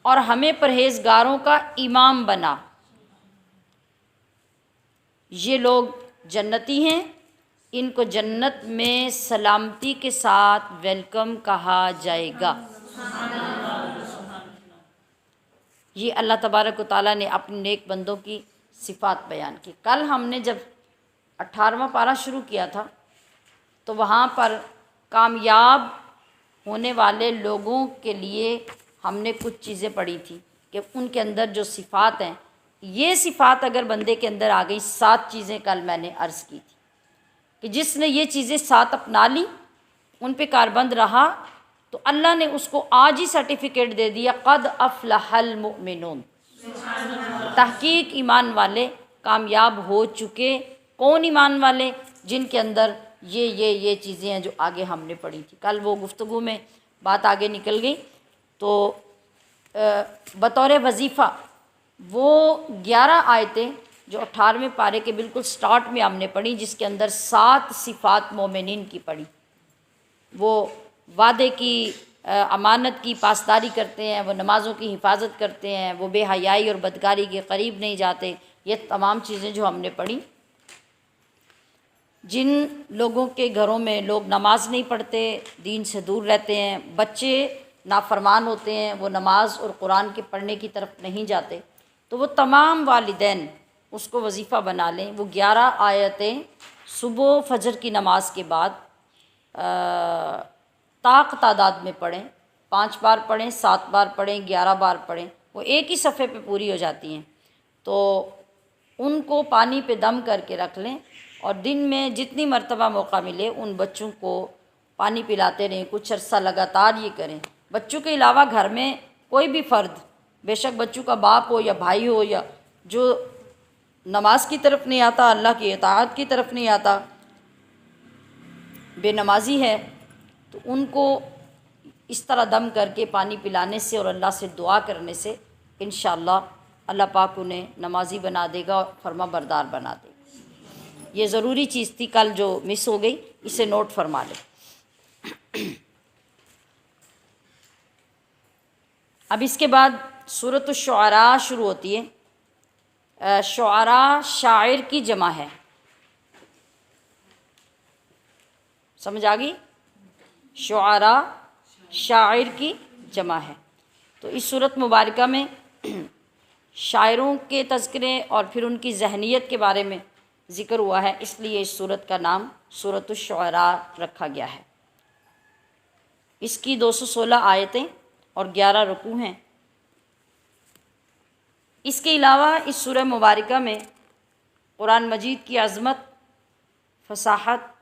اور ہمیں پرہیزگاروں کا امام بنا۔ یہ لوگ جنتی ہیں، ان کو جنت میں سلامتی کے ساتھ ویلکم کہا جائے گا۔ یہ اللہ تبارک و تعالیٰ نے اپنے نیک بندوں کی صفات بیان کی۔ کل ہم نے جب 18واں پارہ شروع کیا تھا تو وہاں پر کامیاب ہونے والے لوگوں کے لیے ہم نے کچھ چیزیں پڑھی تھی کہ ان کے اندر جو صفات ہیں، یہ صفات اگر بندے کے اندر آ گئی، 7 چیزیں کل میں نے عرض کی تھی کہ جس نے یہ چیزیں 7 اپنا لی، ان پہ کاربند رہا، تو اللہ نے اس کو آج ہی سرٹیفکیٹ دے دیا، قد افلح المؤمنون، تحقیق ایمان والے کامیاب ہو چکے۔ کون ایمان والے؟ جن کے اندر یہ چیزیں ہیں جو آگے ہم نے پڑھی تھی۔ کل وہ گفتگو میں بات آگے نکل گئی، تو بطور وظیفہ وہ 11 آیتیں جو 18ویں پارے کے بالکل سٹارٹ میں ہم نے پڑھی، جس کے اندر 7 صفات مومنین کی پڑھی۔ وہ وعدے کی، امانت کی پاسداری کرتے ہیں، وہ نمازوں کی حفاظت کرتے ہیں، وہ بے حیائی اور بدکاری کے قریب نہیں جاتے۔ یہ تمام چیزیں جو ہم نے پڑھی، جن لوگوں کے گھروں میں لوگ نماز نہیں پڑھتے، دین سے دور رہتے ہیں، بچے نافرمان ہوتے ہیں، وہ نماز اور قرآن کے پڑھنے کی طرف نہیں جاتے، تو وہ تمام والدین اس کو وظیفہ بنا لیں۔ وہ 11 آیتیں صبح فجر کی نماز کے بعد طاق تعداد میں پڑھیں، 5 بار پڑھیں، 7 بار پڑھیں، 11 بار پڑھیں، وہ ایک ہی صفحے پہ پوری ہو جاتی ہیں۔ تو ان کو پانی پہ دم کر کے رکھ لیں، اور دن میں جتنی مرتبہ موقع ملے ان بچوں کو پانی پلاتے رہیں، کچھ عرصہ لگاتار یہ کریں۔ بچوں کے علاوہ گھر میں کوئی بھی فرد، بے شک بچوں کا باپ ہو یا بھائی ہو، یا جو نماز کی طرف نہیں آتا، اللہ کی اطاعت کی طرف نہیں آتا، بے نمازی ہے تو ان کو اس طرح دم کر کے پانی پلانے سے اور اللہ سے دعا کرنے سے انشاءاللہ اللہ پاک انہیں نمازی بنا دے گا اور فرما بردار بنا دے گا۔ یہ ضروری چیز تھی کل جو مس ہو گئی، اسے نوٹ فرما لیں۔ اب اس کے بعد سورۃ الشعراء شروع ہوتی ہے۔ شعراء شاعر کی جمع ہے، سمجھ آ گئی؟ شعراء شاعر کی جمع ہے۔ تو اس سورۃ مبارکہ میں شاعروں کے تذکرے اور پھر ان کی ذہنیت کے بارے میں ذکر ہوا ہے، اس لیے اس سورۃ کا نام سورۃ الشعراء رکھا گیا ہے۔ اس کی 216 آیتیں اور 11 رکوع ہیں۔ اس کے علاوہ اس سورہ مبارکہ میں قرآن مجید کی عظمت، فصاحت،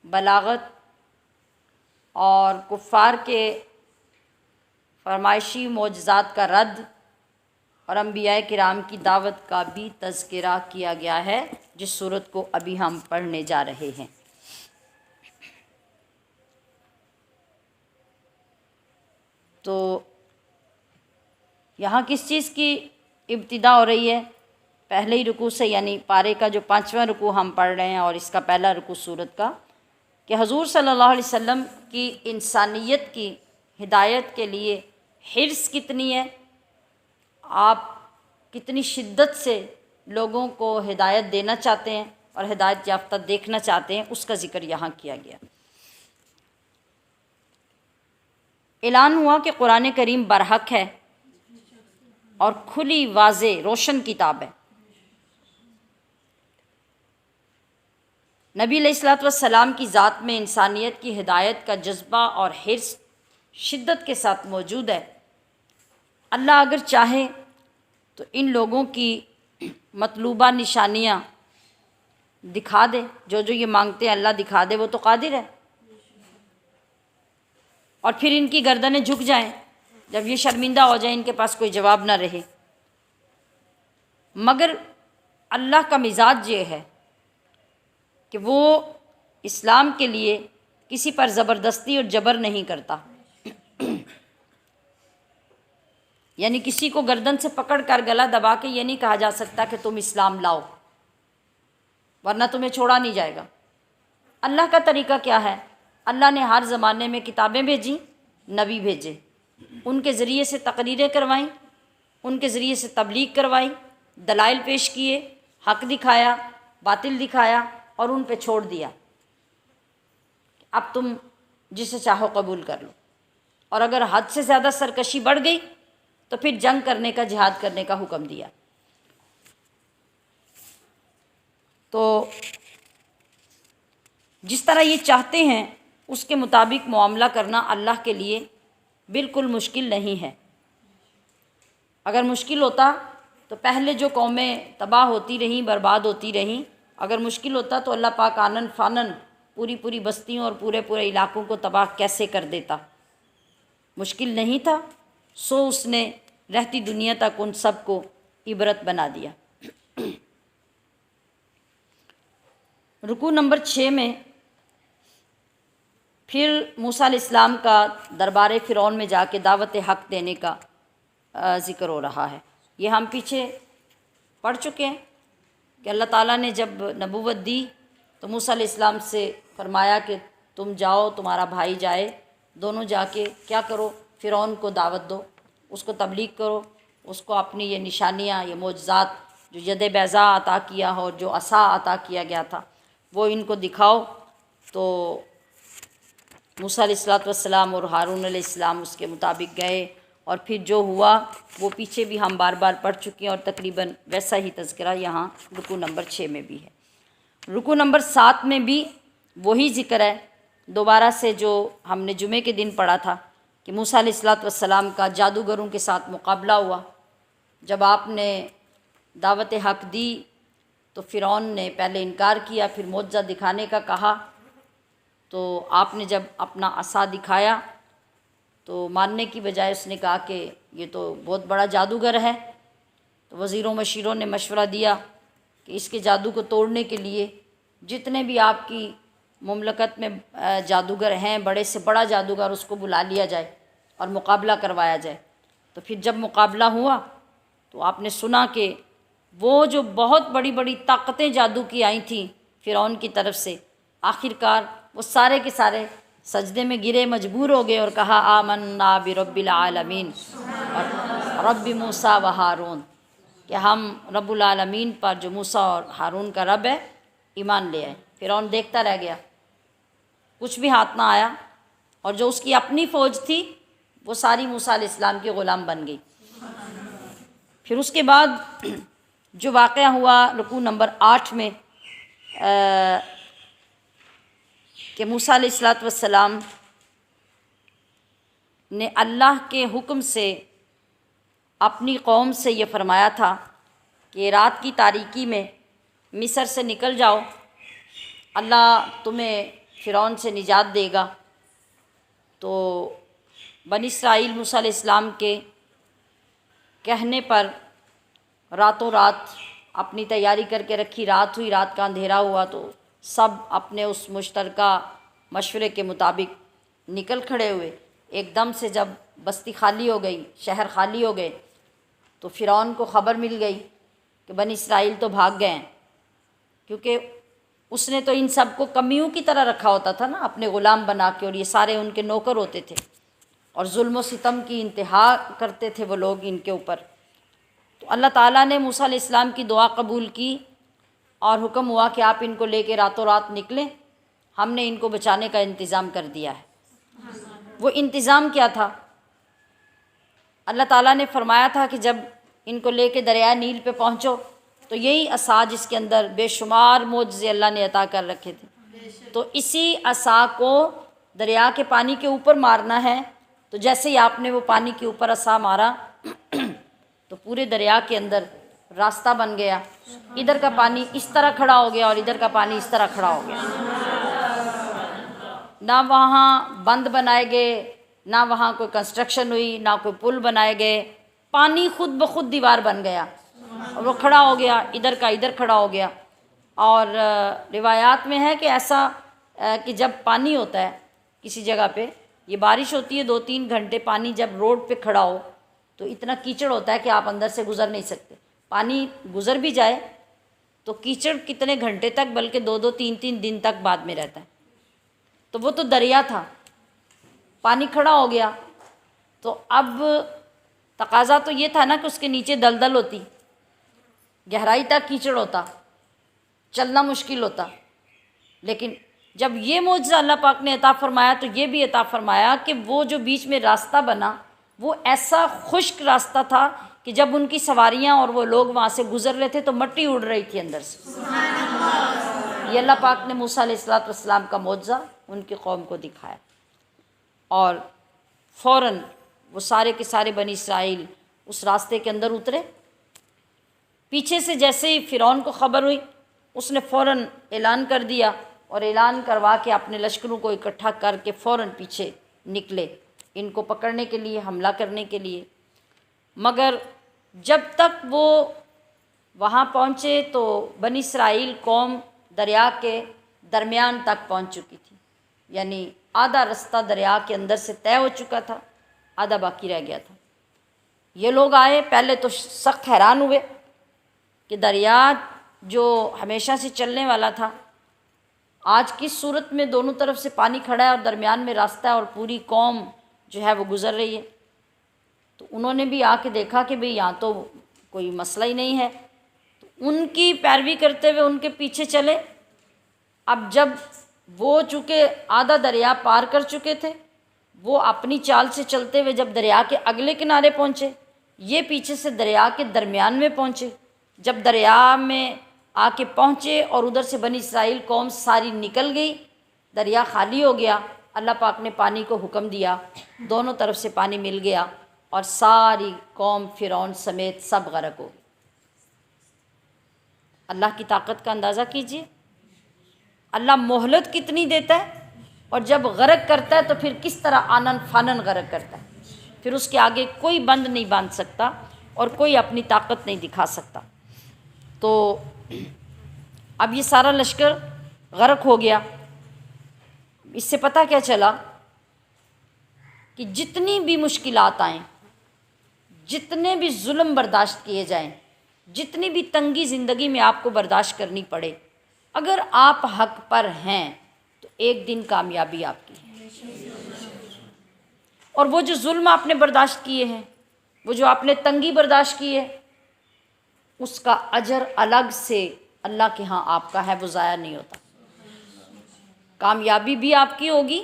بلاغت اور کفار کے فرمائشی معجزات کا رد اور انبیاء کرام کی دعوت کا بھی تذکرہ کیا گیا ہے، جس سورت کو ابھی ہم پڑھنے جا رہے ہیں۔ تو یہاں کس چیز کی ابتدا ہو رہی ہے؟ پہلے ہی رکوع سے، یعنی پارے کا جو 5واں رکوع ہم پڑھ رہے ہیں اور اس کا پہلا رکوع سورت کا، کہ حضور صلی اللہ علیہ وسلم کی انسانیت کی ہدایت کے لیے حرص کتنی ہے، آپ کتنی شدت سے لوگوں کو ہدایت دینا چاہتے ہیں اور ہدایت یافتہ دیکھنا چاہتے ہیں، اس کا ذکر یہاں کیا گیا۔ اعلان ہوا کہ قرآن کریم برحق ہے اور کھلی واضح روشن کتاب ہے۔ نبی علیہ الصلوۃ والسلام کی ذات میں انسانیت کی ہدایت کا جذبہ اور حرص شدت کے ساتھ موجود ہے۔ اللہ اگر چاہے تو ان لوگوں کی مطلوبہ نشانیاں دکھا دے، جو یہ مانگتے ہیں اللہ دکھا دے، وہ تو قادر ہے، اور پھر ان کی گردنیں جھک جائیں جب یہ شرمندہ ہو جائیں، ان کے پاس کوئی جواب نہ رہے۔ مگر اللہ کا مزاج یہ ہے کہ وہ اسلام کے لیے کسی پر زبردستی اور جبر نہیں کرتا، یعنی کسی کو گردن سے پکڑ کر گلا دبا کے یہ نہیں کہا جا سکتا کہ تم اسلام لاؤ ورنہ تمہیں چھوڑا نہیں جائے گا۔ اللہ کا طریقہ کیا ہے؟ اللہ نے ہر زمانے میں کتابیں بھیجیں، نبی بھیجے، ان کے ذریعے سے تقریریں کروائیں، ان کے ذریعے سے تبلیغ کروائی، دلائل پیش کیے، حق دکھایا، باطل دکھایا اور ان پہ چھوڑ دیا، اب تم جسے چاہو قبول کر لو۔ اور اگر حد سے زیادہ سرکشی بڑھ گئی تو پھر جنگ کرنے کا، جہاد کرنے کا حکم دیا۔ تو جس طرح یہ چاہتے ہیں اس کے مطابق معاملہ کرنا اللہ کے لیے بالکل مشکل نہیں ہے۔ اگر مشکل ہوتا تو پہلے جو قومیں تباہ ہوتی رہیں، برباد ہوتی رہیں، اگر مشکل ہوتا تو اللہ پاک آنن فانن پوری بستیوں اور پورے علاقوں کو تباہ کیسے کر دیتا؟ مشکل نہیں تھا، سو اس نے رہتی دنیا تک ان سب کو عبرت بنا دیا۔ رکوع نمبر 6 میں پھر موسیٰ علیہ السلام کا دربار فرعون میں جا کے دعوت حق دینے کا ذکر ہو رہا ہے۔ یہ ہم پیچھے پڑھ چکے ہیں کہ اللہ تعالیٰ نے جب نبوت دی تو موسیٰ علیہ السلام سے فرمایا کہ تم جاؤ، تمہارا بھائی جائے، دونوں جا کے کیا کرو؟ فرعون کو دعوت دو، اس کو تبلیغ کرو، اس کو اپنی یہ نشانیاں، یہ معجزات جو ید بیضاء عطا کیا ہو، جو عصا عطا کیا گیا تھا، وہ ان کو دکھاؤ۔ تو موسیٰ علیہ السلام اور ہارون علیہ السلام اس کے مطابق گئے، اور پھر جو ہوا وہ پیچھے بھی ہم بار بار پڑھ چکے ہیں، اور تقریباً ویسا ہی تذکرہ یہاں رکوع نمبر 6 میں بھی ہے۔ رکوع نمبر 7 میں بھی وہی ذکر ہے، دوبارہ سے جو ہم نے جمعے کے دن پڑھا تھا کہ موسیٰ علیہ السلام کا جادوگروں کے ساتھ مقابلہ ہوا۔ جب آپ نے دعوت حق دی تو فرعون نے پہلے انکار کیا، پھر معجزہ دکھانے کا کہا، تو آپ نے جب اپنا عصا دکھایا تو ماننے کی بجائے اس نے کہا کہ یہ تو بہت بڑا جادوگر ہے۔ تو وزیروں مشیروں نے مشورہ دیا کہ اس کے جادو کو توڑنے کے لیے جتنے بھی آپ کی مملکت میں جادوگر ہیں، بڑے سے بڑا جادوگر، اس کو بلا لیا جائے اور مقابلہ کروایا جائے۔ تو پھر جب مقابلہ ہوا تو آپ نے سنا کہ وہ جو بہت بڑی بڑی طاقتیں جادو کی آئی تھیں فرعون کی طرف سے، آخر کار وہ سارے کے سارے سجدے میں گرے، مجبور ہو گئے اور کہا آمنا برب العالمین اور رب موسیٰ و ہارون، کہ ہم رب العالمین پر جو موسیٰ اور ہارون کا رب ہے ایمان لے آئے۔ فرعون دیکھتا رہ گیا، کچھ بھی ہاتھ نہ آیا، اور جو اس کی اپنی فوج تھی وہ ساری موسیٰ علیہ السلام کی غلام بن گئی۔ پھر اس کے بعد جو واقعہ ہوا رکوع نمبر 8 میں کہ موسیٰ علیہ السلام نے اللہ کے حکم سے اپنی قوم سے یہ فرمایا تھا کہ رات کی تاریکی میں مصر سے نکل جاؤ، اللہ تمہیں فرعون سے نجات دے گا۔ تو بنی اسرائیل موسیٰ علیہ السلام کے کہنے پر راتوں رات اپنی تیاری کر کے رکھی، رات ہوئی، رات کا اندھیرا ہوا تو سب اپنے اس مشترکہ مشورے کے مطابق نکل کھڑے ہوئے۔ ایک دم سے جب بستی خالی ہو گئی، شہر خالی ہو گئے، تو فرعون کو خبر مل گئی کہ بنی اسرائیل تو بھاگ گئے ہیں، کیونکہ اس نے تو ان سب کو کمیوں کی طرح رکھا ہوتا تھا نا، اپنے غلام بنا کے، اور یہ سارے ان کے نوکر ہوتے تھے، اور ظلم و ستم کی انتہا کرتے تھے وہ لوگ ان کے اوپر۔ تو اللہ تعالیٰ نے موسیٰ علیہ السلام کی دعا قبول کی اور حکم ہوا کہ آپ ان کو لے کے راتوں رات نکلیں، ہم نے ان کو بچانے کا انتظام کر دیا ہے۔ وہ انتظام کیا تھا؟ اللہ تعالیٰ نے فرمایا تھا کہ جب ان کو لے کے دریائے نیل پہ پہنچو تو یہی عصا جس کے اندر بے شمار معجزے اللہ نے عطا کر رکھے تھے، تو اسی عصا کو دریا کے پانی کے اوپر مارنا ہے۔ تو جیسے ہی آپ نے وہ پانی کے اوپر عصا مارا تو پورے دریا کے اندر راستہ بن گیا، ادھر کا پانی اس طرح کھڑا ہو گیا اور ادھر کا پانی اس طرح کھڑا ہو گیا۔ نہ وہاں بند بنائے گئے، نہ وہاں کوئی کنسٹرکشن ہوئی، نہ کوئی پل بنائے گئے، پانی خود بخود دیوار بن گیا اور وہ کھڑا ہو گیا، ادھر کا ادھر کھڑا ہو گیا۔ اور روایات میں ہے کہ ایسا کہ جب پانی ہوتا ہے کسی جگہ پہ، یہ بارش ہوتی ہے 2-3 گھنٹے، پانی جب روڈ پہ کھڑا ہو تو اتنا کیچڑ ہوتا ہے کہ آپ اندر سے گزر نہیں سکتے۔ پانی گزر بھی جائے تو کیچڑ کتنے گھنٹے تک، بلکہ 2-2 3-3 دن تک بعد میں رہتا ہے۔ تو وہ تو دریا تھا، پانی کھڑا ہو گیا، تو اب تقاضا تو یہ تھا نا کہ اس کے نیچے دلدل ہوتی، گہرائی تک کیچڑ ہوتا، چلنا مشکل ہوتا۔ لیکن جب یہ معجزہ اللہ پاک نے عطا فرمایا تو یہ بھی عطا فرمایا کہ وہ جو بیچ میں راستہ بنا وہ ایسا خشک راستہ تھا کہ جب ان کی سواریاں اور وہ لوگ وہاں سے گزر رہے تھے تو مٹی اڑ رہی تھی اندر سے۔ یہ اللہ پاک نے موسیٰ علیہ السلام کا معجزہ ان کی قوم کو دکھایا، اور فوراً وہ سارے کے سارے بنی اسرائیل اس راستے کے اندر اترے۔ پیچھے سے جیسے ہی فرعون کو خبر ہوئی، اس نے فوراً اعلان کر دیا، اور اعلان کروا کے اپنے لشکروں کو اکٹھا کر کے فوراً پیچھے نکلے ان کو پکڑنے کے لیے، حملہ کرنے کے لیے۔ مگر جب تک وہ وہاں پہنچے تو بنی اسرائیل قوم دریا کے درمیان تک پہنچ چکی تھی، یعنی آدھا رستہ دریا کے اندر سے طے ہو چکا تھا، آدھا باقی رہ گیا تھا۔ یہ لوگ آئے، پہلے تو سخت حیران ہوئے کہ دریا جو ہمیشہ سے چلنے والا تھا آج کس صورت میں دونوں طرف سے پانی کھڑا ہے اور درمیان میں راستہ ہے اور پوری قوم جو ہے وہ گزر رہی ہے۔ تو انہوں نے بھی آ کے دیکھا کہ بھئی یہاں تو کوئی مسئلہ ہی نہیں ہے، تو ان کی پیروی کرتے ہوئے ان کے پیچھے چلے۔ اب جب وہ چونکہ آدھا دریا پار کر چکے تھے، وہ اپنی چال سے چلتے ہوئے جب دریا کے اگلے کنارے پہنچے، یہ پیچھے سے دریا کے درمیان میں پہنچے۔ جب دریا میں آ کے پہنچے اور ادھر سے بنی اسرائیل قوم ساری نکل گئی، دریا خالی ہو گیا، اللہ پاک نے پانی کو حکم دیا، دونوں طرف سے پانی مل گیا اور ساری قوم فرعون سمیت سب غرق ہو گئی۔ اللہ کی طاقت کا اندازہ کیجئے، اللہ مہلت کتنی دیتا ہے، اور جب غرق کرتا ہے تو پھر کس طرح آنن فانن غرق کرتا ہے، پھر اس کے آگے کوئی بند نہیں باندھ سکتا اور کوئی اپنی طاقت نہیں دکھا سکتا۔ تو اب یہ سارا لشکر غرق ہو گیا، اس سے پتہ کیا چلا کہ جتنی بھی مشکلات آئیں، جتنے بھی ظلم برداشت کیے جائیں، جتنی بھی تنگی زندگی میں آپ کو برداشت کرنی پڑے، اگر آپ حق پر ہیں تو ایک دن کامیابی آپ کی ہے۔ اور وہ جو ظلم آپ نے برداشت کیے ہیں، وہ جو آپ نے تنگی برداشت کی ہے، اس کا اجر الگ سے اللہ کے ہاں آپ کا ہے، وہ ضائع نہیں ہوتا۔ کامیابی بھی آپ کی ہوگی،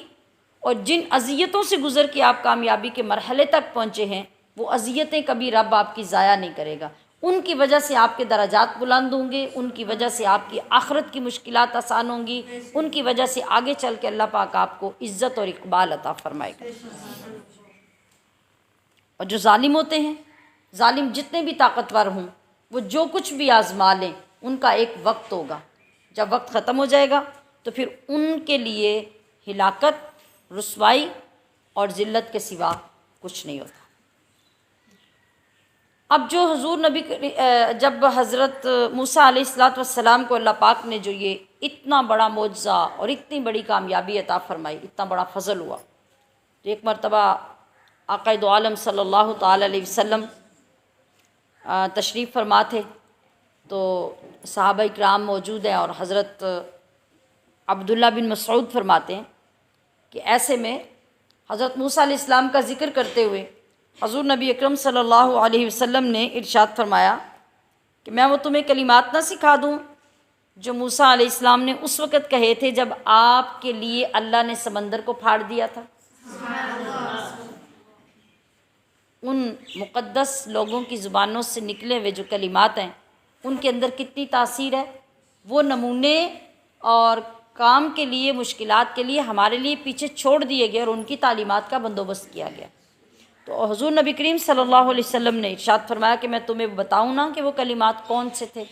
اور جن اذیتوں سے گزر کے آپ کامیابی کے مرحلے تک پہنچے ہیں، وہ اذیتیں کبھی رب آپ کی ضائع نہیں کرے گا۔ ان کی وجہ سے آپ کے درجات بلند ہوں گے، ان کی وجہ سے آپ کی آخرت کی مشکلات آسان ہوں گی، ان کی وجہ سے آگے چل کے اللہ پاک آپ کو عزت اور اقبال عطا فرمائے گا۔ اور جو ظالم ہوتے ہیں، ظالم جتنے بھی طاقتور ہوں، وہ جو کچھ بھی آزما لیں، ان کا ایک وقت ہوگا، جب وقت ختم ہو جائے گا تو پھر ان کے لیے ہلاکت، رسوائی اور ذلت کے سوا کچھ نہیں ہوتا۔ اب جو حضور نبی جب حضرت موسیٰ علیہ السلام کو اللہ پاک نے جو یہ اتنا بڑا معجزہ اور اتنی بڑی کامیابی عطا فرمائی، اتنا بڑا فضل ہوا، تو ایک مرتبہ آقا دو عالم صلی اللہ تعالی علیہ وسلم تشریف فرما تھے، تو صحابہ اکرام موجود ہیں، اور حضرت عبداللہ بن مسعود فرماتے ہیں کہ ایسے میں حضرت موسیٰ علیہ السلام کا ذکر کرتے ہوئے حضور نبی اکرم صلی اللہ علیہ وسلم نے ارشاد فرمایا کہ میں وہ تمہیں کلمات نہ سکھا دوں جو موسیٰ علیہ السلام نے اس وقت کہے تھے جب آپ کے لیے اللہ نے سمندر کو پھاڑ دیا تھا۔ ان مقدس لوگوں کی زبانوں سے نکلے ہوئے جو کلمات ہیں، ان کے اندر کتنی تاثیر ہے، وہ نمونے اور کام کے لیے، مشکلات کے لیے ہمارے لیے پیچھے چھوڑ دیے گئے، اور ان کی تعلیمات کا بندوبست کیا گیا۔ تو حضور نبی کریم صلی اللہ علیہ وسلم نے ارشاد فرمایا کہ میں تمہیں بتاؤں نا کہ وہ کلمات کون سے تھے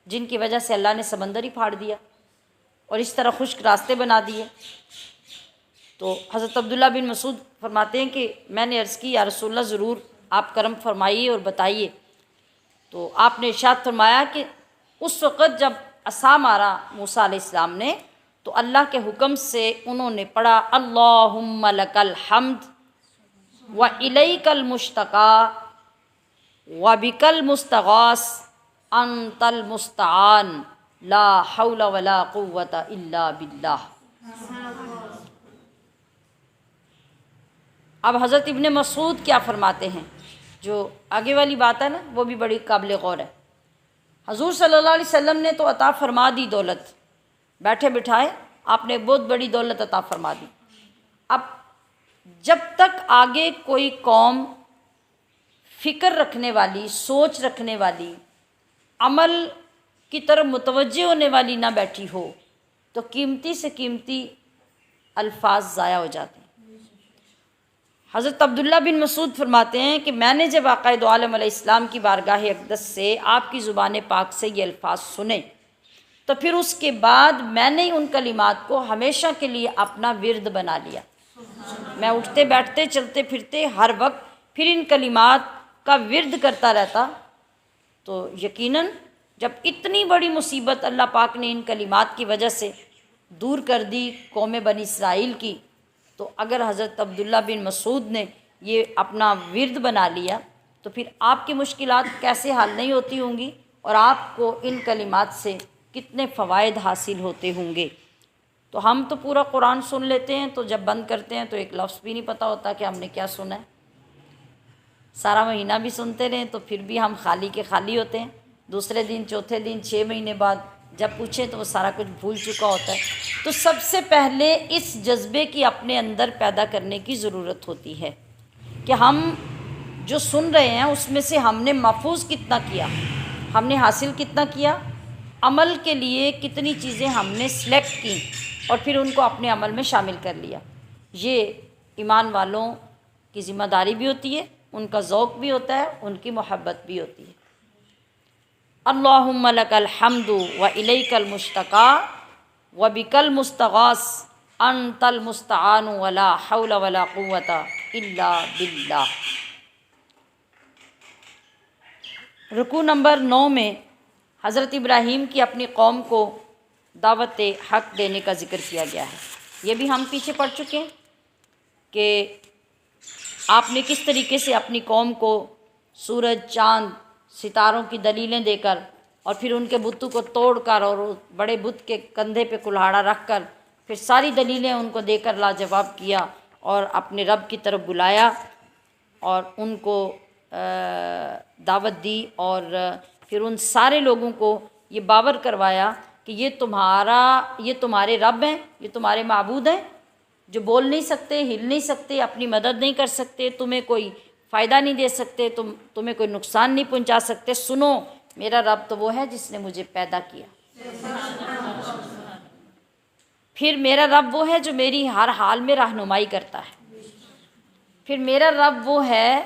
جن کی وجہ سے اللہ نے سمندر ہی پھاڑ دیا اور اس طرح خشک راستے بنا دیے۔ تو حضرت عبداللہ بن مسعود فرماتے ہیں کہ میں نے عرض کی یا رسول اللہ ضرور، آپ کرم فرمائیے اور بتائیے۔ تو آپ نے ارشاد فرمایا کہ اس وقت جب عصا مارا موسیٰ علیہ السلام نے، تو اللہ کے حکم سے انہوں نے پڑھا اللہم لک الحمد وَإِلَيْكَ الْمُشْتَقَى وَبِكَ الْمُسْتَغَاثُ أَنْتَ الْمُسْتَعَانُ لَا حَوْلَ وَلَا قُوَّةَ إِلَّا بِاللَّهِ۔ اب حضرت ابن مسعود کیا فرماتے ہیں، جو آگے والی بات ہے نا، وہ بھی بڑی قابل غور ہے۔ حضور صلی اللہ علیہ وسلم نے تو عطا فرما دی دولت، بیٹھے بٹھائے آپ نے بہت بڑی دولت عطا فرما دی۔ اب جب تک آگے کوئی قوم فکر رکھنے والی، سوچ رکھنے والی، عمل کی طرف متوجہ ہونے والی نہ بیٹھی ہو، تو قیمتی سے قیمتی الفاظ ضائع ہو جاتے ہیں۔ حضرت عبداللہ بن مسعود فرماتے ہیں کہ میں نے جب آقا دو عالم علیہ السلام کی بارگاہ اقدس سے آپ کی زبان پاک سے یہ الفاظ سنے، تو پھر اس کے بعد میں نے ان کلمات کو ہمیشہ کے لیے اپنا ورد بنا لیا۔ میں اٹھتے بیٹھتے چلتے پھرتے ہر وقت پھر ان کلمات کا ورد کرتا رہتا۔ تو یقیناً جب اتنی بڑی مصیبت اللہ پاک نے ان کلمات کی وجہ سے دور کر دی قوم بنی اسرائیل کی، تو اگر حضرت عبداللہ بن مسعود نے یہ اپنا ورد بنا لیا تو پھر آپ کی مشکلات کیسے حل نہیں ہوتی ہوں گی، اور آپ کو ان کلمات سے کتنے فوائد حاصل ہوتے ہوں گے۔ تو ہم تو پورا قرآن سن لیتے ہیں، تو جب بند کرتے ہیں تو ایک لفظ بھی نہیں پتہ ہوتا کہ ہم نے کیا سنا ہے۔ سارا مہینہ بھی سنتے رہیں تو پھر بھی ہم خالی کے خالی ہوتے ہیں۔ دوسرے دن، چوتھے دن، 6 مہینے بعد جب پوچھیں تو وہ سارا کچھ بھول چکا ہوتا ہے۔ تو سب سے پہلے اس جذبے کی اپنے اندر پیدا کرنے کی ضرورت ہوتی ہے کہ ہم جو سن رہے ہیں اس میں سے ہم نے محفوظ کتنا کیا، ہم نے حاصل کتنا کیا، عمل کے لیے کتنی چیزیں ہم نے سلیکٹ کی اور پھر ان کو اپنے عمل میں شامل کر لیا۔ یہ ایمان والوں کی ذمہ داری بھی ہوتی ہے، ان کا ذوق بھی ہوتا ہے، ان کی محبت بھی ہوتی ہے۔ اللہم لک الحمد وإلیک المشتقی وبک المستغاث انت المستعان ولا حول ولا قوة الا باللہ۔ رکوع نمبر 9 میں حضرت ابراہیم کی اپنی قوم کو دعوت حق دینے کا ذکر کیا گیا ہے۔ یہ بھی ہم پیچھے پڑ چکے ہیں کہ آپ نے کس طریقے سے اپنی قوم کو سورج، چاند، ستاروں کی دلیلیں دے کر اور پھر ان کے بتوں کو توڑ کر اور بڑے بت کے کندھے پہ کلہاڑا رکھ کر پھر ساری دلیلیں ان کو دے کر لاجواب کیا اور اپنے رب کی طرف بلایا اور ان کو دعوت دی، اور پھر ان سارے لوگوں کو یہ باور کروایا کہ یہ تمہارے رب ہیں، یہ تمہارے معبود ہیں جو بول نہیں سکتے، ہل نہیں سکتے، اپنی مدد نہیں کر سکتے، تمہیں کوئی فائدہ نہیں دے سکتے، تمہیں کوئی نقصان نہیں پہنچا سکتے، سنو میرا رب تو وہ ہے جس نے مجھے پیدا کیا، پھر میرا رب وہ ہے جو میری ہر حال میں رہنمائی کرتا ہے، پھر میرا رب وہ ہے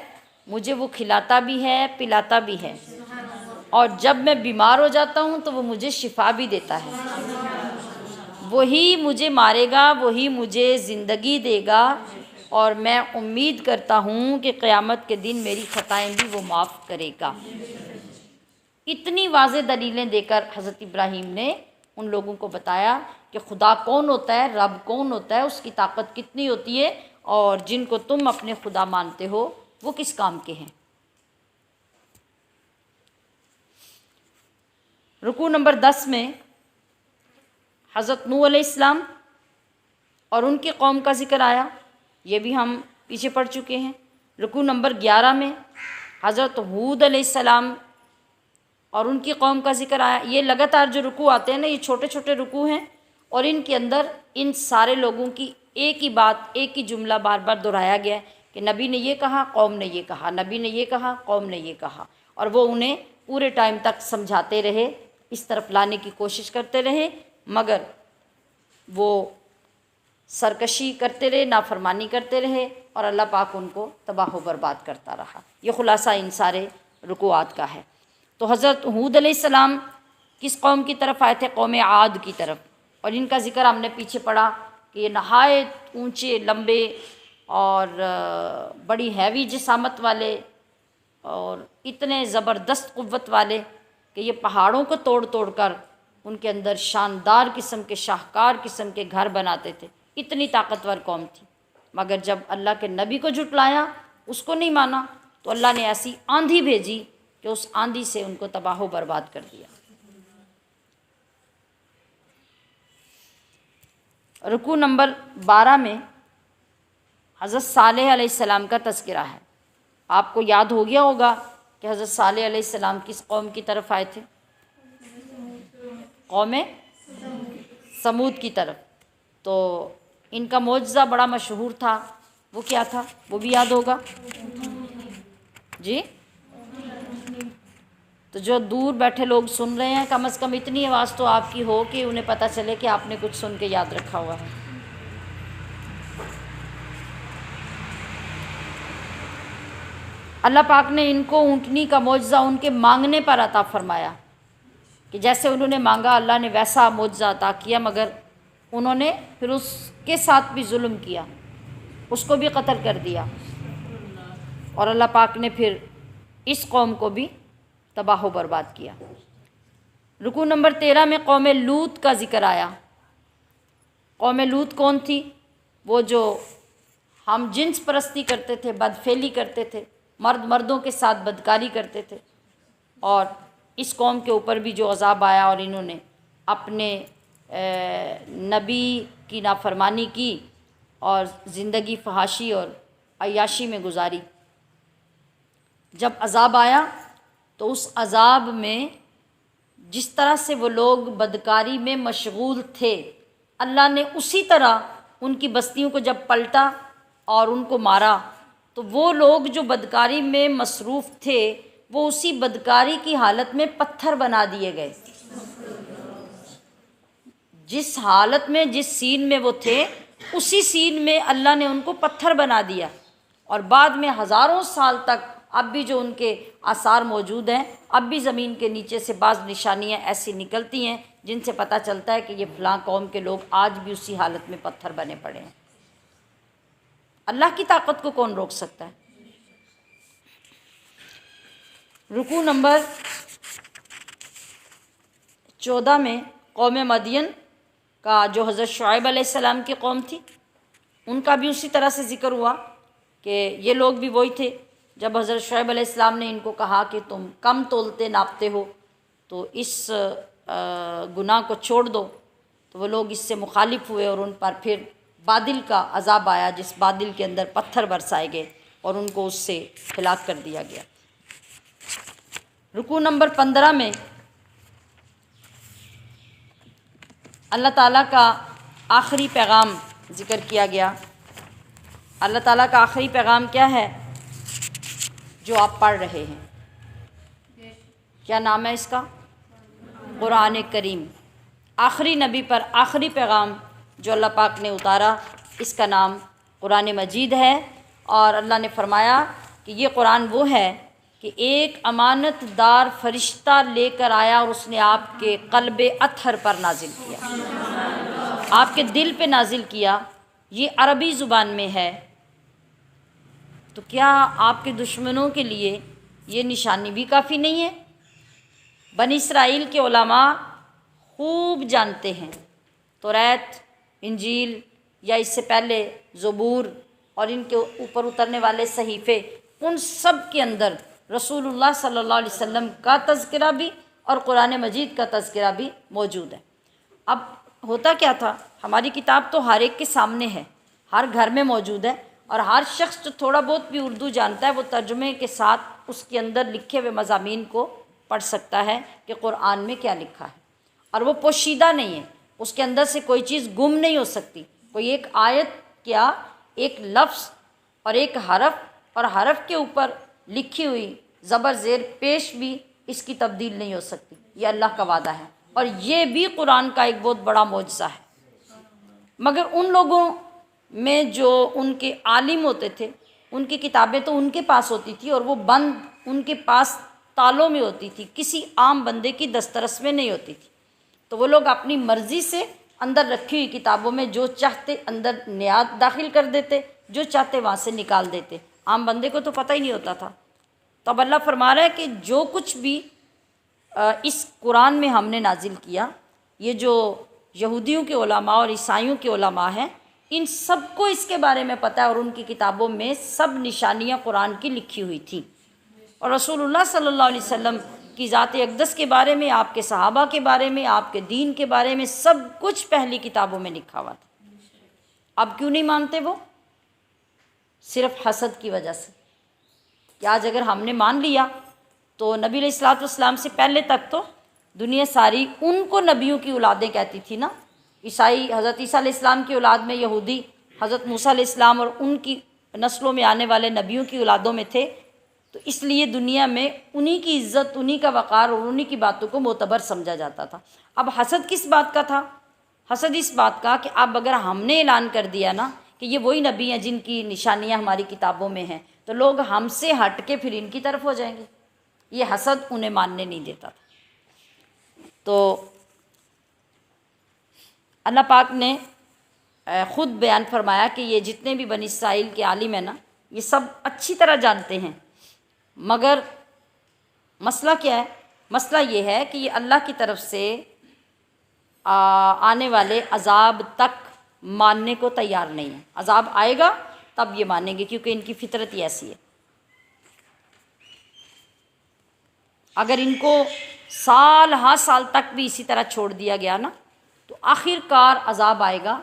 مجھے وہ کھلاتا بھی ہے، پلاتا بھی ہے، اور جب میں بیمار ہو جاتا ہوں تو وہ مجھے شفا بھی دیتا ہے، وہی مجھے مارے گا، وہی مجھے زندگی دے گا، اور میں امید کرتا ہوں کہ قیامت کے دن میری خطائیں بھی وہ معاف کرے گا۔ اتنی واضح دلیلیں دے کر حضرت ابراہیم نے ان لوگوں کو بتایا کہ خدا کون ہوتا ہے، رب کون ہوتا ہے، اس کی طاقت کتنی ہوتی ہے، اور جن کو تم اپنے خدا مانتے ہو وہ کس کام کے ہیں۔ رکوع نمبر 10 میں حضرت نوح علیہ السلام اور ان کی قوم کا ذکر آیا، یہ بھی ہم پیچھے پڑ چکے ہیں۔ رکوع نمبر 11 میں حضرت ہود علیہ السلام اور ان کی قوم کا ذکر آیا۔ یہ لگاتار جو رکوع آتے ہیں نا، یہ چھوٹے چھوٹے رکوع ہیں، اور ان کے اندر ان سارے لوگوں کی ایک ہی بات، ایک ہی جملہ بار بار دہرایا گیا ہے کہ نبی نے یہ کہا، قوم نے یہ کہا، نبی نے یہ کہا، قوم نے یہ کہا، اور وہ انہیں پورے ٹائم تک سمجھاتے رہے، اس طرف لانے کی کوشش کرتے رہے، مگر وہ سرکشی کرتے رہے، نافرمانی کرتے رہے، اور اللہ پاک ان کو تباہ و برباد کرتا رہا۔ یہ خلاصہ ان سارے رکوعات کا ہے۔ تو حضرت ہود علیہ السلام کس قوم کی طرف آئے تھے؟ قوم عاد کی طرف، اور ان کا ذکر ہم نے پیچھے پڑھا کہ یہ نہایت اونچے، لمبے اور بڑی ہیوی جسامت والے اور اتنے زبردست قوت والے کہ یہ پہاڑوں کو توڑ توڑ کر ان کے اندر شاندار قسم کے، شاہکار قسم کے گھر بناتے تھے، اتنی طاقتور قوم تھی، مگر جب اللہ کے نبی کو جھٹلایا، اس کو نہیں مانا، تو اللہ نے ایسی آندھی بھیجی کہ اس آندھی سے ان کو تباہ و برباد کر دیا۔ رکوع نمبر 12 میں حضرت صالح علیہ السلام کا تذکرہ ہے۔ آپ کو یاد ہو گیا ہوگا کہ حضرت صالح علیہ السلام کس قوم کی طرف آئے تھے؟ قوم سمود کی طرف۔ تو ان کا معجزہ بڑا مشہور تھا، وہ کیا تھا؟ وہ بھی یاد ہوگا جی؟ تو جو دور بیٹھے لوگ سن رہے ہیں، کم از کم اتنی آواز تو آپ کی ہو کہ انہیں پتہ چلے کہ آپ نے کچھ سن کے یاد رکھا ہوا ہے۔ اللہ پاک نے ان کو اونٹنی کا معجزہ ان کے مانگنے پر عطا فرمایا کہ جیسے انہوں نے مانگا اللہ نے ویسا معجزہ عطا کیا، مگر انہوں نے پھر اس کے ساتھ بھی ظلم کیا، اس کو بھی قتل کر دیا، اور اللہ پاک نے پھر اس قوم کو بھی تباہ و برباد کیا۔ رکوع نمبر 13 میں قوم لوط کا ذکر آیا۔ قوم لوط کون تھی؟ وہ جو ہم جنس پرستی کرتے تھے، بدفعلی کرتے تھے، مرد مردوں کے ساتھ بدکاری کرتے تھے، اور اس قوم کے اوپر بھی جو عذاب آیا اور انہوں نے اپنے نبی کی نافرمانی کی اور زندگی فحاشی اور عیاشی میں گزاری۔ جب عذاب آیا تو اس عذاب میں جس طرح سے وہ لوگ بدکاری میں مشغول تھے، اللہ نے اسی طرح ان کی بستیوں کو جب پلٹا اور ان کو مارا، تو وہ لوگ جو بدکاری میں مصروف تھے وہ اسی بدکاری کی حالت میں پتھر بنا دیے گئے۔ جس حالت میں، جس سین میں وہ تھے، اسی سین میں اللہ نے ان کو پتھر بنا دیا، اور بعد میں ہزاروں سال تک اب بھی جو ان کے آثار موجود ہیں، اب بھی زمین کے نیچے سے بعض نشانیاں ایسی نکلتی ہیں جن سے پتہ چلتا ہے کہ یہ فلاں قوم کے لوگ آج بھی اسی حالت میں پتھر بنے پڑے ہیں۔ اللہ کی طاقت کو کون روک سکتا ہے؟ رکوع نمبر 14 میں قوم مدین کا جو حضرت شعیب علیہ السلام کی قوم تھی ان کا بھی اسی طرح سے ذکر ہوا کہ یہ لوگ بھی وہی تھے. جب حضرت شعیب علیہ السلام نے ان کو کہا کہ تم کم تولتے ناپتے ہو تو اس گناہ کو چھوڑ دو، تو وہ لوگ اس سے مخالف ہوئے اور ان پر پھر بادل کا عذاب آیا، جس بادل کے اندر پتھر برسائے گئے اور ان کو اس سے ہلاک کر دیا گیا. رکوع نمبر 15 میں اللہ تعالیٰ کا آخری پیغام ذکر کیا گیا. اللہ تعالیٰ کا آخری پیغام کیا ہے جو آپ پڑھ رہے ہیں؟ کیا نام ہے اس کا؟ قرآن کریم. آخری نبی پر آخری پیغام جو اللہ پاک نے اتارا اس کا نام قرآن مجید ہے. اور اللہ نے فرمایا کہ یہ قرآن وہ ہے کہ ایک امانت دار فرشتہ لے کر آیا اور اس نے آپ کے قلب اطہر پر نازل کیا، آپ کے دل پہ نازل کیا. یہ عربی زبان میں ہے. تو کیا آپ کے دشمنوں کے لیے یہ نشانی بھی کافی نہیں ہے؟ بنی اسرائیل کے علماء خوب جانتے ہیں توریت، انجیل یا اس سے پہلے زبور اور ان کے اوپر اترنے والے صحیفے، ان سب کے اندر رسول اللہ صلی اللہ علیہ وسلم کا تذکرہ بھی اور قرآن مجید کا تذکرہ بھی موجود ہے. اب ہوتا کیا تھا، ہماری کتاب تو ہر ایک کے سامنے ہے، ہر گھر میں موجود ہے، اور ہر شخص جو تھوڑا بہت بھی اردو جانتا ہے وہ ترجمے کے ساتھ اس کے اندر لکھے ہوئے مضامین کو پڑھ سکتا ہے کہ قرآن میں کیا لکھا ہے. اور وہ پوشیدہ نہیں ہے، اس کے اندر سے کوئی چیز گم نہیں ہو سکتی. کوئی ایک آیت کیا، ایک لفظ اور ایک حرف، اور حرف کے اوپر لکھی ہوئی زبر زیر پیش بھی اس کی تبدیل نہیں ہو سکتی. یہ اللہ کا وعدہ ہے، اور یہ بھی قرآن کا ایک بہت بڑا معجزہ ہے. مگر ان لوگوں میں جو ان کے عالم ہوتے تھے، ان کی کتابیں تو ان کے پاس ہوتی تھی اور وہ بند ان کے پاس تالوں میں ہوتی تھی، کسی عام بندے کی دسترس میں نہیں ہوتی تھی. تو وہ لوگ اپنی مرضی سے اندر رکھی ہوئی کتابوں میں جو چاہتے اندر نیات داخل کر دیتے، جو چاہتے وہاں سے نکال دیتے. عام بندے کو تو پتہ ہی نہیں ہوتا تھا. تو اب اللہ فرما رہا ہے کہ جو کچھ بھی اس قرآن میں ہم نے نازل کیا، یہ جو یہودیوں کے علماء اور عیسائیوں کے علماء ہیں، ان سب کو اس کے بارے میں پتہ ہے، اور ان کی کتابوں میں سب نشانیاں قرآن کی لکھی ہوئی تھیں. اور رسول اللہ صلی اللہ علیہ وسلم کی ذات اقدس کے بارے میں، آپ کے صحابہ کے بارے میں، آپ کے دین کے بارے میں سب کچھ پہلی کتابوں میں لکھا ہوا تھا. اب کیوں نہیں مانتے وہ؟ صرف حسد کی وجہ سے. کہ آج اگر ہم نے مان لیا تو نبی علیہ الصلوۃ والسلام سے پہلے تک تو دنیا ساری ان کو نبیوں کی اولادیں کہتی تھی نا. عیسائی حضرت عیسیٰ علیہ السلام کی اولاد میں، یہودی حضرت موسیٰ علیہ السلام اور ان کی نسلوں میں آنے والے نبیوں کی اولادوں میں تھے. تو اس لیے دنیا میں انہی کی عزت، انہی کا وقار اور انہی کی باتوں کو معتبر سمجھا جاتا تھا. اب حسد کس بات کا تھا؟ حسد اس بات کا کہ اب اگر ہم نے اعلان کر دیا نا کہ یہ وہی نبی ہیں جن کی نشانیاں ہماری کتابوں میں ہیں، تو لوگ ہم سے ہٹ کے پھر ان کی طرف ہو جائیں گے. یہ حسد انہیں ماننے نہیں دیتا تھا. تو اللہ پاک نے خود بیان فرمایا کہ یہ جتنے بھی بنی اسرائیل کے عالم ہیں نا، یہ سب اچھی طرح جانتے ہیں، مگر مسئلہ کیا ہے؟ مسئلہ یہ ہے کہ یہ اللہ کی طرف سے آنے والے عذاب تک ماننے کو تیار نہیں ہے. عذاب آئے گا تب یہ مانیں گے، کیونکہ ان کی فطرت ہی ایسی ہے. اگر ان کو سال ہا سال تک بھی اسی طرح چھوڑ دیا گیا نا، تو آخر کار عذاب آئے گا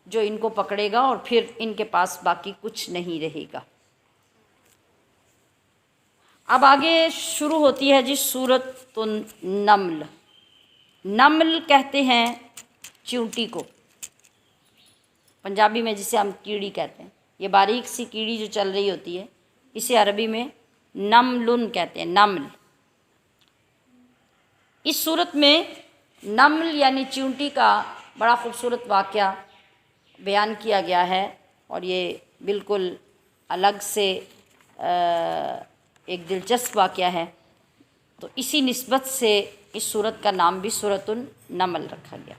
جو ان کو پکڑے گا، اور پھر ان کے پاس باقی کچھ نہیں رہے گا. اب آگے شروع ہوتی ہے جی سورۃ النمل. نمل کہتے ہیں چیونٹی کو، پنجابی میں جسے ہم کیڑی کہتے ہیں. یہ باریک سی کیڑی جو چل رہی ہوتی ہے، اسے عربی میں نملن کہتے ہیں، نمل. اس صورت میں نمل یعنی چیونٹی کا بڑا خوبصورت واقعہ بیان کیا گیا ہے، اور یہ بالکل الگ سے ایک دلچسپ واقعہ ہے. تو اسی نسبت سے اس سورت کا نام بھی سورۃ النمل رکھا گیا.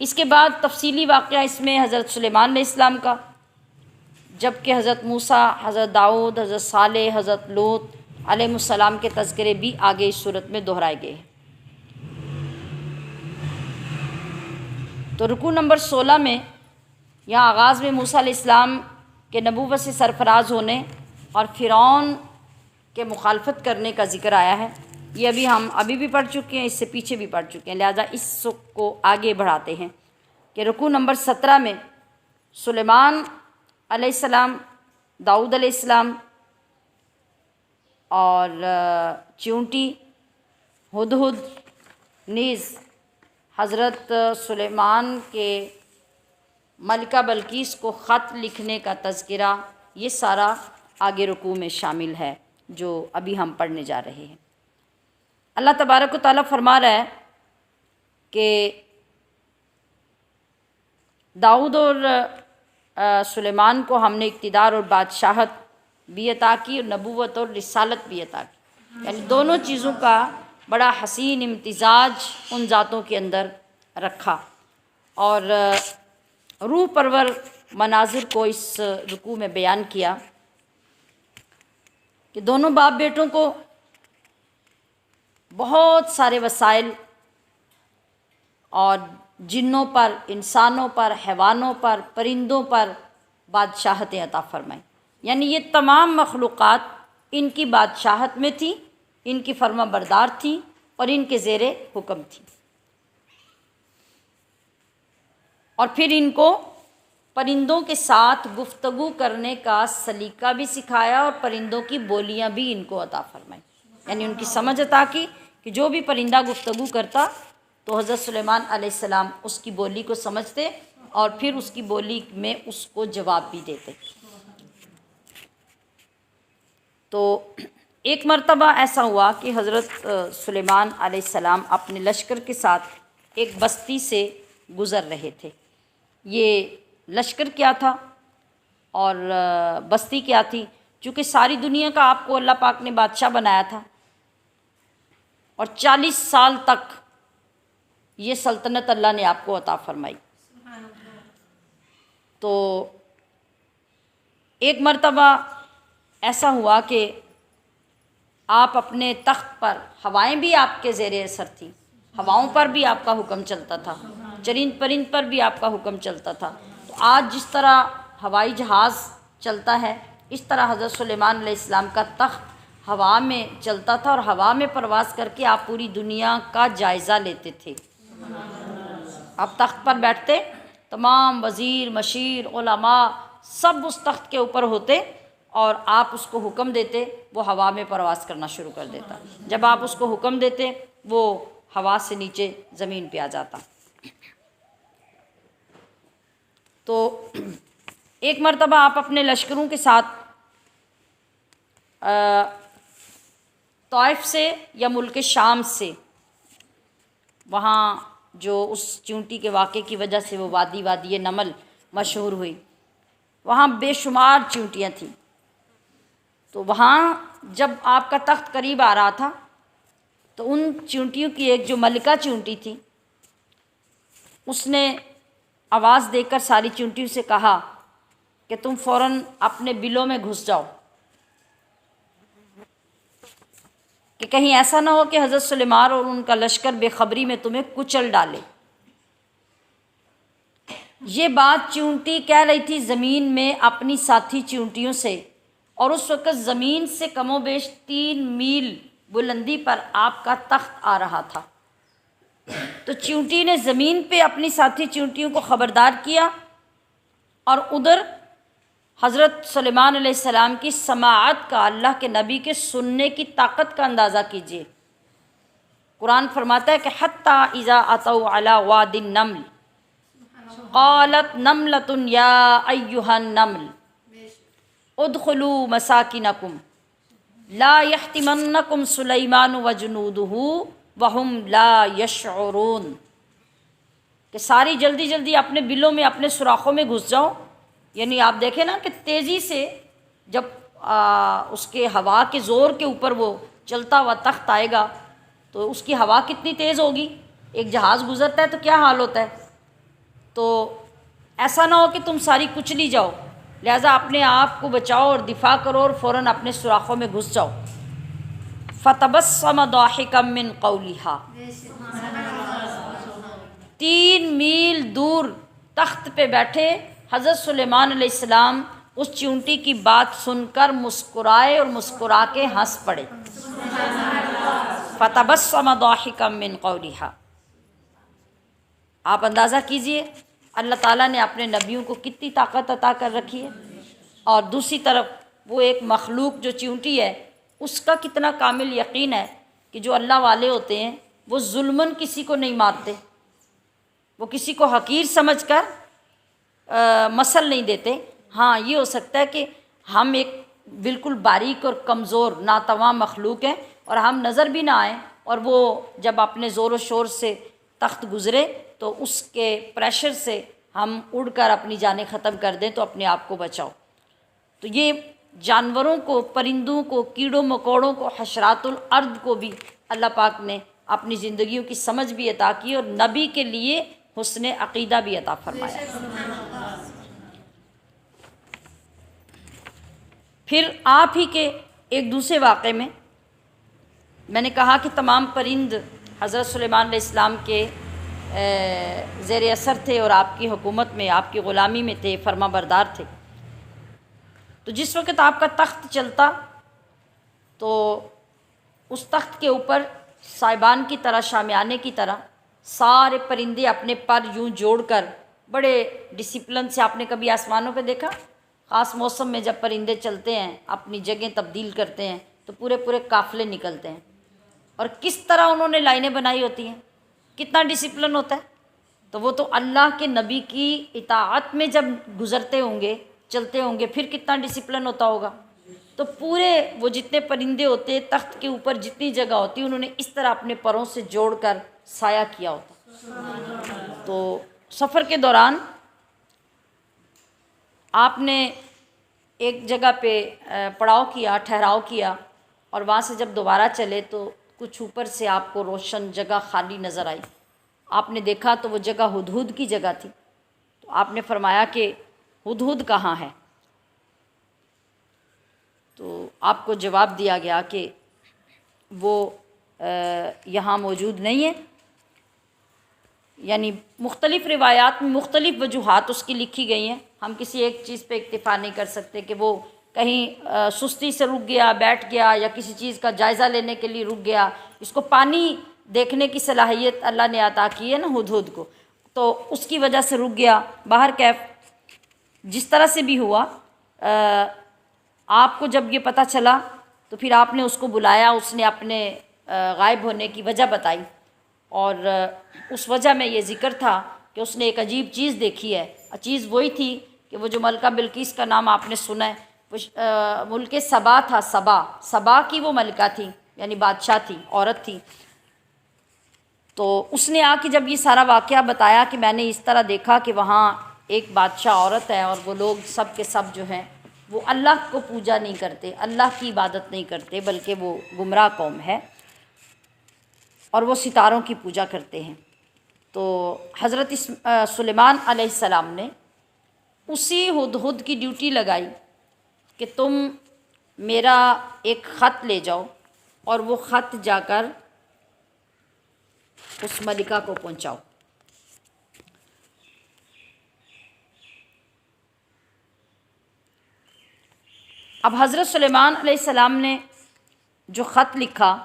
اس کے بعد تفصیلی واقعہ اس میں حضرت سلیمان علیہ السلام کا، جبکہ حضرت موسیٰ، حضرت داؤد، حضرت صالح، حضرت لوط علیہ السلام کے تذکرے بھی آگے اس صورت میں دہرائے گئے ہیں. تو رکوع نمبر 16 میں یہاں آغاز میں موسیٰ علیہ السلام کے نبوت سے سرفراز ہونے اور فرعون کے مخالفت کرنے کا ذکر آیا ہے۔ یہ ہم ابھی بھی پڑھ چکے ہیں، اس سے پیچھے بھی پڑھ چکے ہیں، لہذا اس کو آگے بڑھاتے ہیں کہ رکوع نمبر 17 میں سلیمان علیہ السلام، داؤد علیہ السلام اور چیونٹی ہدہد نیز حضرت سلیمان کے ملکہ بلقیس کو خط لکھنے کا تذکرہ، یہ سارا آگے رکوع میں شامل ہے جو ابھی ہم پڑھنے جا رہے ہیں۔ اللہ تبارک و تعالیٰ فرما رہا ہے کہ داؤد اور سلیمان کو ہم نے اقتدار اور بادشاہت بھی عطا کی اور نبوت اور رسالت بھی عطا کی، یعنی دونوں چیزوں کا بڑا حسین امتزاج ان ذاتوں کے اندر رکھا، اور روح پرور مناظر کو اس رکوع میں بیان کیا کہ دونوں باپ بیٹوں کو بہت سارے وسائل اور جنوں پر، انسانوں پر، حیوانوں پر، پرندوں پر بادشاہتیں عطا فرمائیں، یعنی یہ تمام مخلوقات ان کی بادشاہت میں تھی، ان کی فرما بردار تھی اور ان کے زیر حکم تھی، اور پھر ان کو پرندوں کے ساتھ گفتگو کرنے کا سلیقہ بھی سکھایا اور پرندوں کی بولیاں بھی ان کو عطا فرمائیں، یعنی ان کی سمجھ عطا کی کہ جو بھی پرندہ گفتگو کرتا تو حضرت سلیمان علیہ السلام اس کی بولی کو سمجھتے اور پھر اس کی بولی میں اس کو جواب بھی دیتے۔ تو ایک مرتبہ ایسا ہوا کہ حضرت سلیمان علیہ السلام اپنے لشکر کے ساتھ ایک بستی سے گزر رہے تھے۔ یہ لشکر کیا تھا اور بستی کیا تھی؟ چونکہ ساری دنیا کا آپ کو اللہ پاک نے بادشاہ بنایا تھا اور 40 سال تک یہ سلطنت اللہ نے آپ کو عطا فرمائی۔ تو ایک مرتبہ ایسا ہوا کہ آپ اپنے تخت پر، ہوائیں بھی آپ کے زیر اثر تھیں، ہواؤں پر بھی آپ کا حکم چلتا تھا، چرند پرند پر بھی آپ کا حکم چلتا تھا۔ تو آج جس طرح ہوائی جہاز چلتا ہے، اس طرح حضرت سلیمان علیہ السلام کا تخت ہوا میں چلتا تھا اور ہوا میں پرواز کر کے آپ پوری دنیا کا جائزہ لیتے تھے۔ آپ تخت پر بیٹھتے، تمام وزیر، مشیر، علماء سب اس تخت کے اوپر ہوتے اور آپ اس کو حکم دیتے، وہ ہوا میں پرواز کرنا شروع کر دیتا۔ جب آپ اس کو حکم دیتے وہ ہوا سے نیچے زمین پہ آ جاتا۔ تو ایک مرتبہ آپ اپنے لشکروں کے ساتھ طائف سے یا ملک شام سے، وہاں جو اس چیونٹی کے واقعے کی وجہ سے وہ وادی نمل مشہور ہوئی، وہاں بے شمار چیونٹیاں تھیں۔ تو وہاں جب آپ کا تخت قریب آ رہا تھا تو ان چیونٹیوں کی ایک جو ملکہ چیونٹی تھی، اس نے آواز دے کر ساری چیونٹیوں سے کہا کہ تم فوراً اپنے بلوں میں گھس جاؤ، کہ کہیں ایسا نہ ہو کہ حضرت سلیمان اور ان کا لشکر بے خبری میں تمہیں کچل ڈالے۔ یہ بات چیونٹی کہہ رہی تھی زمین میں اپنی ساتھی چیونٹیوں سے، اور اس وقت زمین سے کم و بیش 3 میل بلندی پر آپ کا تخت آ رہا تھا۔ تو چیونٹی نے زمین پہ اپنی ساتھی چیونٹیوں کو خبردار کیا، اور ادھر حضرت سلیمان علیہ السلام کی سماعت کا، اللہ کے نبی کے سننے کی طاقت کا اندازہ کیجیے۔ قرآن فرماتا ہے کہ حتیٰ اذا اتوا علی واد النمل قالت نملۃ یا ایھا النمل ادخلوا مساکنکم لا یحطمنکم سلیمان وجنودہ وہم لا یشعرون، کہ ساری جلدی جلدی اپنے بلوں میں، اپنے سوراخوں میں گھس جاؤ۔ یعنی آپ دیکھیں نا کہ تیزی سے جب اس کے ہوا کے زور کے اوپر وہ چلتا ہوا تخت آئے گا تو اس کی ہوا کتنی تیز ہوگی، ایک جہاز گزرتا ہے تو کیا حال ہوتا ہے۔ تو ایسا نہ ہو کہ تم ساری کچلی جاؤ، لہٰذا اپنے آپ کو بچاؤ اور دفاع کرو اور فوراً اپنے سوراخوں میں گھس جاؤ۔ فتبسم ضاحکا من قولها، 3 میل دور تخت پہ بیٹھے حضرت سلیمان علیہ السلام اس چیونٹی کی بات سن کر مسکرائے اور مسکرا کے ہنس پڑے۔ فتبسم ضاحکا من قولها۔ آپ اندازہ کیجئے اللہ تعالیٰ نے اپنے نبیوں کو کتنی طاقت عطا کر رکھی ہے، اور دوسری طرف وہ ایک مخلوق جو چیونٹی ہے اس کا کتنا کامل یقین ہے کہ جو اللہ والے ہوتے ہیں وہ ظلماً کسی کو نہیں مارتے، وہ کسی کو حقیر سمجھ کر مثل نہیں دیتے۔ ہاں یہ ہو سکتا ہے کہ ہم ایک بالکل باریک اور کمزور ناتواں مخلوق ہیں اور ہم نظر بھی نہ آئیں، اور وہ جب اپنے زور و شور سے تخت گزرے تو اس کے پریشر سے ہم اڑ کر اپنی جانیں ختم کر دیں، تو اپنے آپ کو بچاؤ۔ تو یہ جانوروں کو، پرندوں کو، کیڑوں مکوڑوں کو، حشرات الارض کو بھی اللہ پاک نے اپنی زندگیوں کی سمجھ بھی عطا کی اور نبی کے لیے حسن عقیدہ بھی عطا فرمایا۔ پھر آپ ہی کے ایک دوسرے واقعے میں نے کہا کہ تمام پرند حضرت سلیمان علیہ السلام کے زیر اثر تھے اور آپ کی حکومت میں، آپ کی غلامی میں تھے، فرما بردار تھے۔ تو جس وقت آپ کا تخت چلتا تو اس تخت کے اوپر صاحبان کی طرح، شامیانے کی طرح سارے پرندے اپنے پر یوں جوڑ کر بڑے ڈسپلن سے، آپ نے کبھی آسمانوں پہ دیکھا؟ خاص موسم میں جب پرندے چلتے ہیں، اپنی جگہیں تبدیل کرتے ہیں تو پورے پورے قافلے نکلتے ہیں، اور کس طرح انہوں نے لائنیں بنائی ہوتی ہیں، کتنا ڈسپلن ہوتا ہے۔ تو وہ تو اللہ کے نبی کی اطاعت میں جب گزرتے ہوں گے، چلتے ہوں گے، پھر کتنا ڈسپلن ہوتا ہوگا۔ تو پورے وہ جتنے پرندے ہوتے، تخت کے اوپر جتنی جگہ ہوتی، انہوں نے اس طرح اپنے پروں سے جوڑ کر سایہ کیا ہوتا۔ تو سفر کے دوران آپ نے ایک جگہ پہ پڑاؤ کیا، ٹھہراؤ کیا، اور وہاں سے جب دوبارہ چلے تو کچھ اوپر سے آپ کو روشن جگہ خالی نظر آئی۔ آپ نے دیکھا تو وہ جگہ ہدہد کی جگہ تھی۔ تو آپ نے فرمایا کہ ہدہد کہاں ہے؟ تو آپ کو جواب دیا گیا کہ وہ یہاں موجود نہیں ہے۔ یعنی مختلف روایات میں مختلف وجوہات اس کی لکھی گئی ہیں، ہم کسی ایک چیز پہ اکتفا نہیں کر سکتے کہ وہ کہیں سستی سے رک گیا، بیٹھ گیا، یا کسی چیز کا جائزہ لینے کے لیے رک گیا۔ اس کو پانی دیکھنے کی صلاحیت اللہ نے عطا کی ہے نا ہدہد کو، تو اس کی وجہ سے رک گیا۔ باہر کیف جس طرح سے بھی ہوا، آپ کو جب یہ پتہ چلا تو پھر آپ نے اس کو بلایا، اس نے اپنے غائب ہونے کی وجہ بتائی، اور اس وجہ میں یہ ذکر تھا کہ اس نے ایک عجیب چیز دیکھی ہے۔ چیز وہی تھی کہ وہ جو ملکہ بلقیس کا نام آپ نے سنا ہے، وہ ملک سبا تھا، سبا کی وہ ملکہ تھی، یعنی بادشاہ تھی، عورت تھی۔ تو اس نے آ کے جب یہ سارا واقعہ بتایا کہ میں نے اس طرح دیکھا کہ وہاں ایک بادشاہ عورت ہے، اور وہ لوگ سب کے سب جو ہیں وہ اللہ کو پوجا نہیں کرتے، اللہ کی عبادت نہیں کرتے، بلکہ وہ گمراہ قوم ہے، اور وہ ستاروں کی پوجا کرتے ہیں۔ تو حضرت سلیمان علیہ السلام نے اسی ہدہد کی ڈیوٹی لگائی کہ تم میرا ایک خط لے جاؤ، اور وہ خط جا کر اس ملکہ کو پہنچاؤ۔ اب حضرت سلیمان علیہ السلام نے جو خط لکھا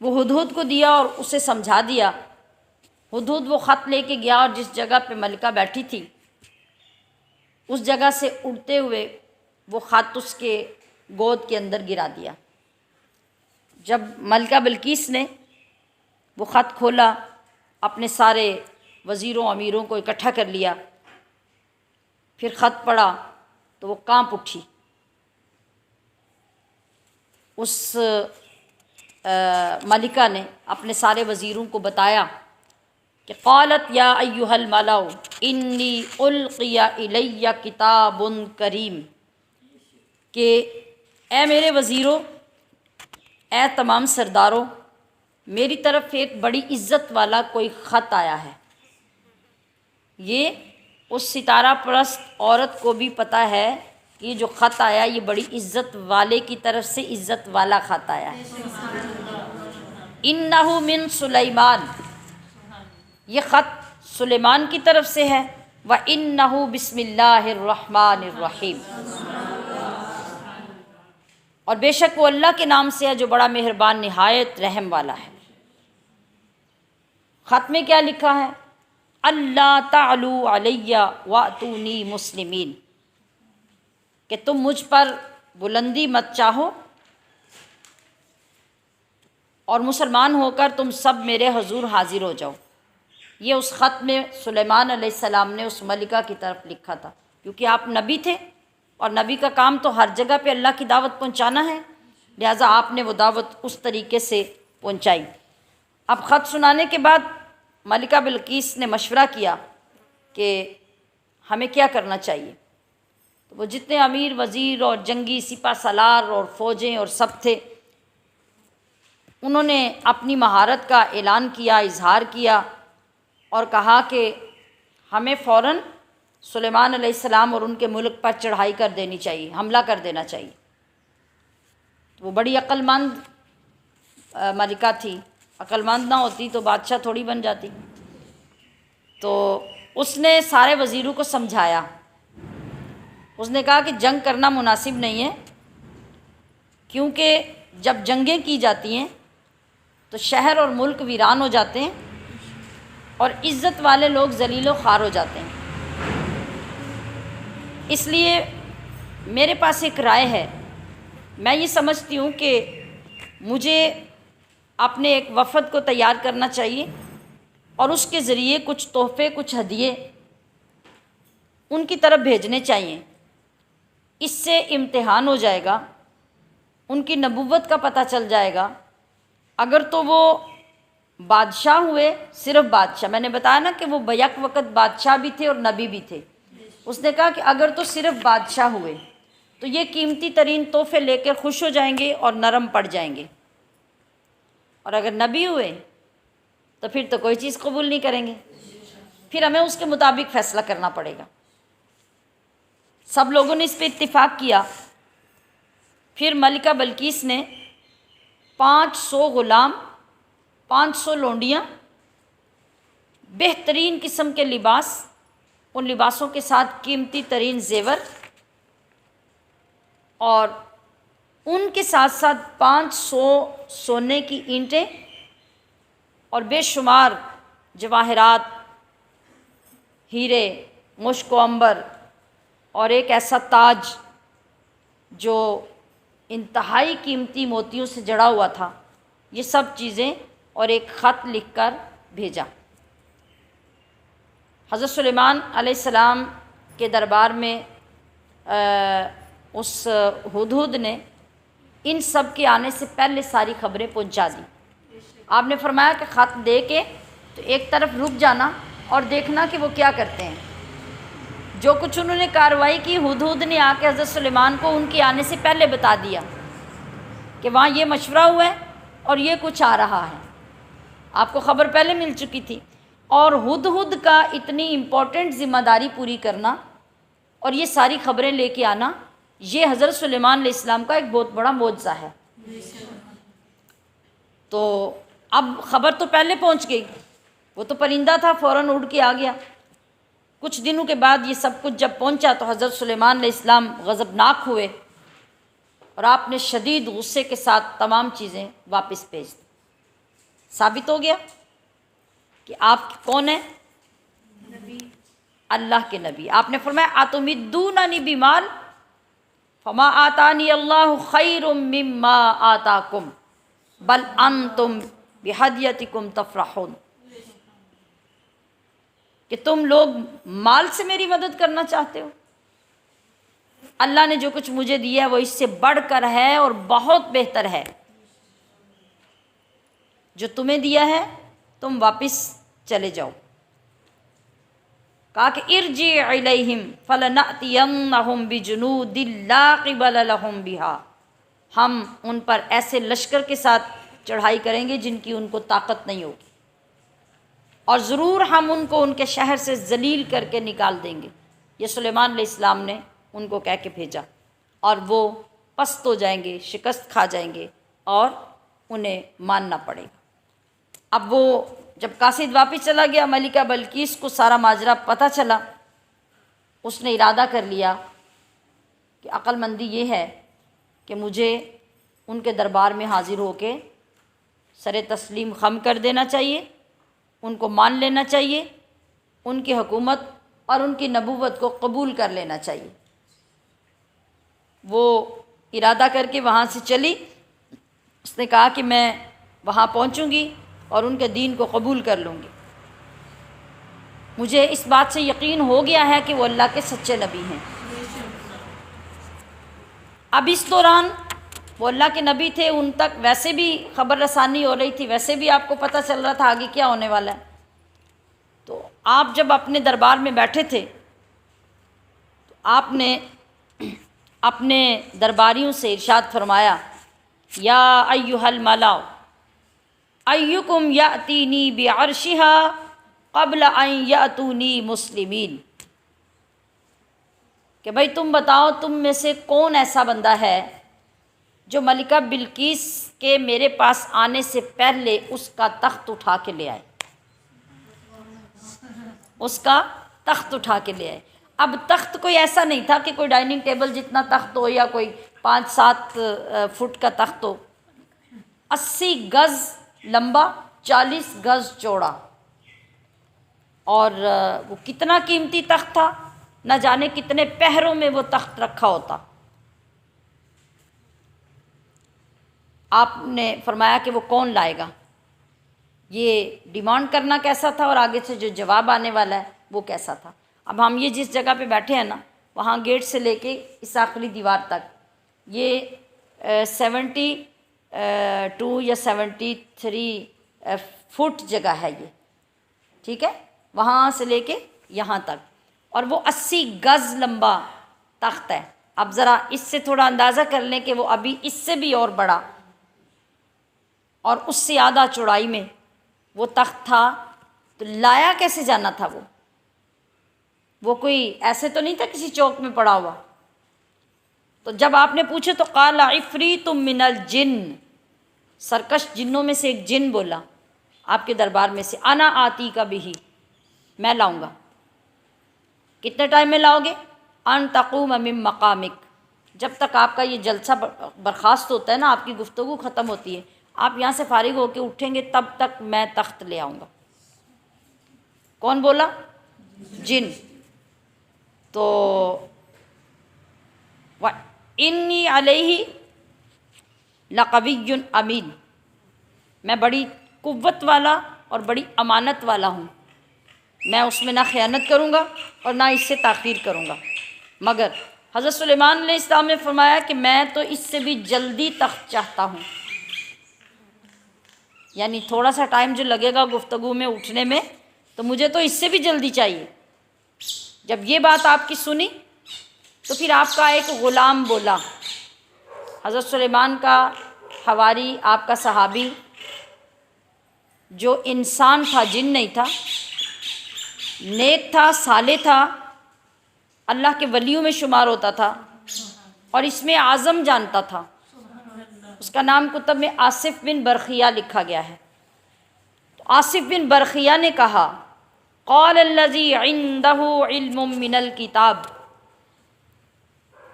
وہ ہدہد کو دیا اور اسے سمجھا دیا۔ ہدہد وہ خط لے کے گیا، اور جس جگہ پہ ملکہ بیٹھی تھی اس جگہ سے اڑتے ہوئے وہ خط اس کے گود کے اندر گرا دیا۔ جب ملکہ بلقیس نے وہ خط کھولا، اپنے سارے وزیروں امیروں کو اکٹھا کر لیا، پھر خط پڑھا تو وہ کانپ اٹھی۔ اس ملکہ نے اپنے سارے وزیروں کو بتایا کہ قالت یا ایھا الملأ انی القی الی کتاب کریم، کہ اے میرے وزیروں، اے تمام سرداروں، میری طرف ایک بڑی عزت والا کوئی خط آیا ہے۔ یہ اس ستارہ پرست عورت کو بھی پتہ ہے کہ یہ جو خط آیا یہ بڑی عزت والے کی طرف سے عزت والا خط آیا ہے۔ انہ من سلیمان، یہ خط سلیمان کی طرف سے ہے، وَإِنَّهُ بِسْمِ اللَّهِ الرَّحْمَٰنِ الرَّحِيمِ، اور بے شک وہ اللہ کے نام سے ہے جو بڑا مہربان نہایت رحم والا ہے۔ خط میں کیا لکھا ہے؟ اللہ تعلوا علیہ واتونی مسلمین، کہ تم مجھ پر بلندی مت چاہو اور مسلمان ہو کر تم سب میرے حضور حاضر ہو جاؤ۔ یہ اس خط میں سلیمان علیہ السلام نے اس ملکہ کی طرف لکھا تھا، کیونکہ آپ نبی تھے اور نبی کا کام تو ہر جگہ پہ اللہ کی دعوت پہنچانا ہے، لہٰذا آپ نے وہ دعوت اس طریقے سے پہنچائی۔ اب خط سنانے کے بعد ملکہ بلقیس نے مشورہ کیا کہ ہمیں کیا کرنا چاہیے۔ تو وہ جتنے امیر وزیر اور جنگی سپہ سالار اور فوجیں اور سب تھے، انہوں نے اپنی مہارت کا اعلان کیا، اظہار کیا اور کہا کہ ہمیں فوراً سلیمان علیہ السلام اور ان کے ملک پر چڑھائی کر دینی چاہیے، حملہ کر دینا چاہیے۔ وہ بڑی عقل مند ملکہ تھی، عقل مند نہ ہوتی تو بادشاہ تھوڑی بن جاتی۔ تو اس نے سارے وزیروں کو سمجھایا، اس نے کہا کہ جنگ کرنا مناسب نہیں ہے، کیونکہ جب جنگیں کی جاتی ہیں تو شہر اور ملک ویران ہو جاتے ہیں اور عزت والے لوگ ذلیل و خوار ہو جاتے ہیں۔ اس لیے میرے پاس ایک رائے ہے، میں یہ سمجھتی ہوں کہ مجھے اپنے ایک وفد کو تیار کرنا چاہیے اور اس کے ذریعے کچھ تحفے، کچھ ہدیے ان کی طرف بھیجنے چاہیے۔ اس سے امتحان ہو جائے گا، ان کی نبوت کا پتہ چل جائے گا۔ اگر تو وہ بادشاہ ہوئے، صرف بادشاہ، میں نے بتایا نا کہ وہ بیک وقت بادشاہ بھی تھے اور نبی بھی تھے، اس نے کہا کہ اگر تو صرف بادشاہ ہوئے تو یہ قیمتی ترین تحفے لے کر خوش ہو جائیں گے اور نرم پڑ جائیں گے، اور اگر نبی ہوئے تو پھر تو کوئی چیز قبول نہیں کریں گے، پھر ہمیں اس کے مطابق فیصلہ کرنا پڑے گا۔ سب لوگوں نے اس پہ اتفاق کیا۔ پھر ملکہ بلقیس نے 500 غلام، 500 لونڈیاں، بہترین قسم کے لباس، ان لباسوں کے ساتھ قیمتی ترین زیور، اور ان کے ساتھ ساتھ 500 سونے کی اینٹیں اور بے شمار جواہرات، ہیرے، مشک و عنبر، اور ایک ایسا تاج جو انتہائی قیمتی موتیوں سے جڑا ہوا تھا، یہ سب چیزیں اور ایک خط لکھ کر بھیجا۔ حضرت سلیمان علیہ السلام کے دربار میں اس ہدہد نے ان سب کے آنے سے پہلے ساری خبریں پہنچا دی۔ آپ نے فرمایا کہ خط دے کے تو ایک طرف رک جانا اور دیکھنا کہ وہ کیا کرتے ہیں۔ جو کچھ انہوں نے کارروائی کی، ہدہد نے آ کے حضرت سلیمان کو ان کے آنے سے پہلے بتا دیا کہ وہاں یہ مشورہ ہوا ہے اور یہ کچھ آ رہا ہے۔ آپ کو خبر پہلے مل چکی تھی، اور ہدہد کا اتنی امپورٹنٹ ذمہ داری پوری کرنا اور یہ ساری خبریں لے کے آنا، یہ حضرت سلیمان علیہ السلام کا ایک بہت بڑا معجزہ ہے۔ تو اب خبر تو پہلے پہنچ گئی، وہ تو پرندہ تھا، فوراً اڑ کے آ گیا۔ کچھ دنوں کے بعد یہ سب کچھ جب پہنچا تو حضرت سلیمان علیہ السلام غضبناک ہوئے اور آپ نے شدید غصے کے ساتھ تمام چیزیں واپس بھیج دیں۔ ثابت ہو گیا کہ آپ کون ہیں؟ نبی، اللہ کے نبی۔ آپ نے فرمایا اتمدوننی بمال فما آتانی اللہ خیر مما آتاکم بل انتم بہدیتکم تفرحون، کہ تم لوگ مال سے میری مدد کرنا چاہتے ہو، اللہ نے جو کچھ مجھے دیا ہے وہ اس سے بڑھ کر ہے اور بہت بہتر ہے۔ جو تمہیں دیا ہے تم واپس چلے جاؤ۔ کہا کہ ارجع الیہم فلنأتینہم بجنود لا قبل لہم بہا، ہم ان پر ایسے لشکر کے ساتھ چڑھائی کریں گے جن کی ان کو طاقت نہیں ہوگی، اور ضرور ہم ان کو ان کے شہر سے ذلیل کر کے نکال دیں گے۔ یہ سلیمان علیہ السلام نے ان کو کہہ کے بھیجا، اور وہ پست ہو جائیں گے، شکست کھا جائیں گے اور انہیں ماننا پڑے گا۔ اب وہ جب قاصد واپس چلا گیا، ملکہ بلقیس کو سارا ماجرا پتہ چلا، اس نے ارادہ کر لیا کہ عقل مندی یہ ہے کہ مجھے ان کے دربار میں حاضر ہو کے سر تسلیم خم کر دینا چاہیے، ان کو مان لینا چاہیے، ان کی حکومت اور ان کی نبوت کو قبول کر لینا چاہیے۔ وہ ارادہ کر کے وہاں سے چلی، اس نے کہا کہ میں وہاں پہنچوں گی اور ان کے دین کو قبول کر لوں گی۔ مجھے اس بات سے یقین ہو گیا ہے کہ وہ اللہ کے سچے نبی ہیں۔ اب اس دوران وہ اللہ کے نبی تھے، ان تک ویسے بھی خبر رسانی ہو رہی تھی، ویسے بھی آپ کو پتہ چل رہا تھا آگے کیا ہونے والا ہے۔ تو آپ جب اپنے دربار میں بیٹھے تھے تو آپ نے اپنے درباریوں سے ارشاد فرمایا، یا ایھا الملا ایکم یأتینی بعرشها قبل ان یأتونی مسلمین، کہ بھئی تم بتاؤ تم میں سے کون ایسا بندہ ہے جو ملکہ بلقیس کے میرے پاس آنے سے پہلے اس کا تخت اٹھا کے لے آئے، اس کا تخت اٹھا کے لے آئے۔ اب تخت کوئی ایسا نہیں تھا کہ کوئی ڈائننگ ٹیبل جتنا تخت ہو یا کوئی 5-7 فٹ کا تخت ہو، 80 گز لمبا، 40 گز چوڑا، اور وہ کتنا قیمتی تخت تھا، نہ جانے کتنے پہروں میں وہ تخت رکھا ہوتا۔ آپ نے فرمایا کہ وہ کون لائے گا، یہ ڈیمانڈ کرنا کیسا تھا اور آگے سے جو جواب آنے والا ہے وہ کیسا تھا۔ اب ہم یہ جس جگہ پہ بیٹھے ہیں نا، وہاں گیٹ سے لے کے اس آخری دیوار تک یہ 72 یا 73 فٹ جگہ ہے یہ، ٹھیک ہے، وہاں سے لے کے یہاں تک، اور وہ 80 گز لمبا تخت ہے۔ اب ذرا اس سے تھوڑا اندازہ کر لیں کہ وہ ابھی اس سے بھی اور بڑا اور اس سے زیادہ چوڑائی میں وہ تخت تھا، تو لایا کیسے جانا تھا وہ کوئی ایسے تو نہیں تھا کسی چوک میں پڑا ہوا۔ تو جب آپ نے پوچھے تو قال عفریت من الجن، سرکش جنوں میں سے ایک جن بولا آپ کے دربار میں سے، انا آتی کا بھی، میں لاؤں گا۔ کتنے ٹائم میں لاؤ گے؟ ان تقوم من مقامک، جب تک آپ کا یہ جلسہ برخاست ہوتا ہے نا، آپ کی گفتگو ختم ہوتی ہے، آپ یہاں سے فارغ ہو کے اٹھیں گے تب تک میں تخت لے آؤں گا۔ کون بولا؟ جن۔ تو انی علیہ لقوی امین، میں بڑی قوت والا اور بڑی امانت والا ہوں، میں اس میں نہ خیانت کروں گا اور نہ اس سے تاخیر کروں گا۔ مگر حضرت سلیمان علیہ السلام نے فرمایا کہ میں تو اس سے بھی جلدی تخت چاہتا ہوں، یعنی تھوڑا سا ٹائم جو لگے گا گفتگو میں اٹھنے میں، تو مجھے تو اس سے بھی جلدی چاہیے۔ جب یہ بات آپ کی سنی تو پھر آپ کا ایک غلام بولا، حضرت سلیمان کا حواری، آپ کا صحابی، جو انسان تھا، جن نہیں تھا، نیک تھا، صالح تھا، اللہ کے ولیوں میں شمار ہوتا تھا اور اس میں اعظم جانتا تھا، اس کا نام کتب میں آصف بن برخیہ لکھا گیا ہے۔ تو آصف بن برخیہ نے کہا، قال الذی عندہ علم من الکتاب،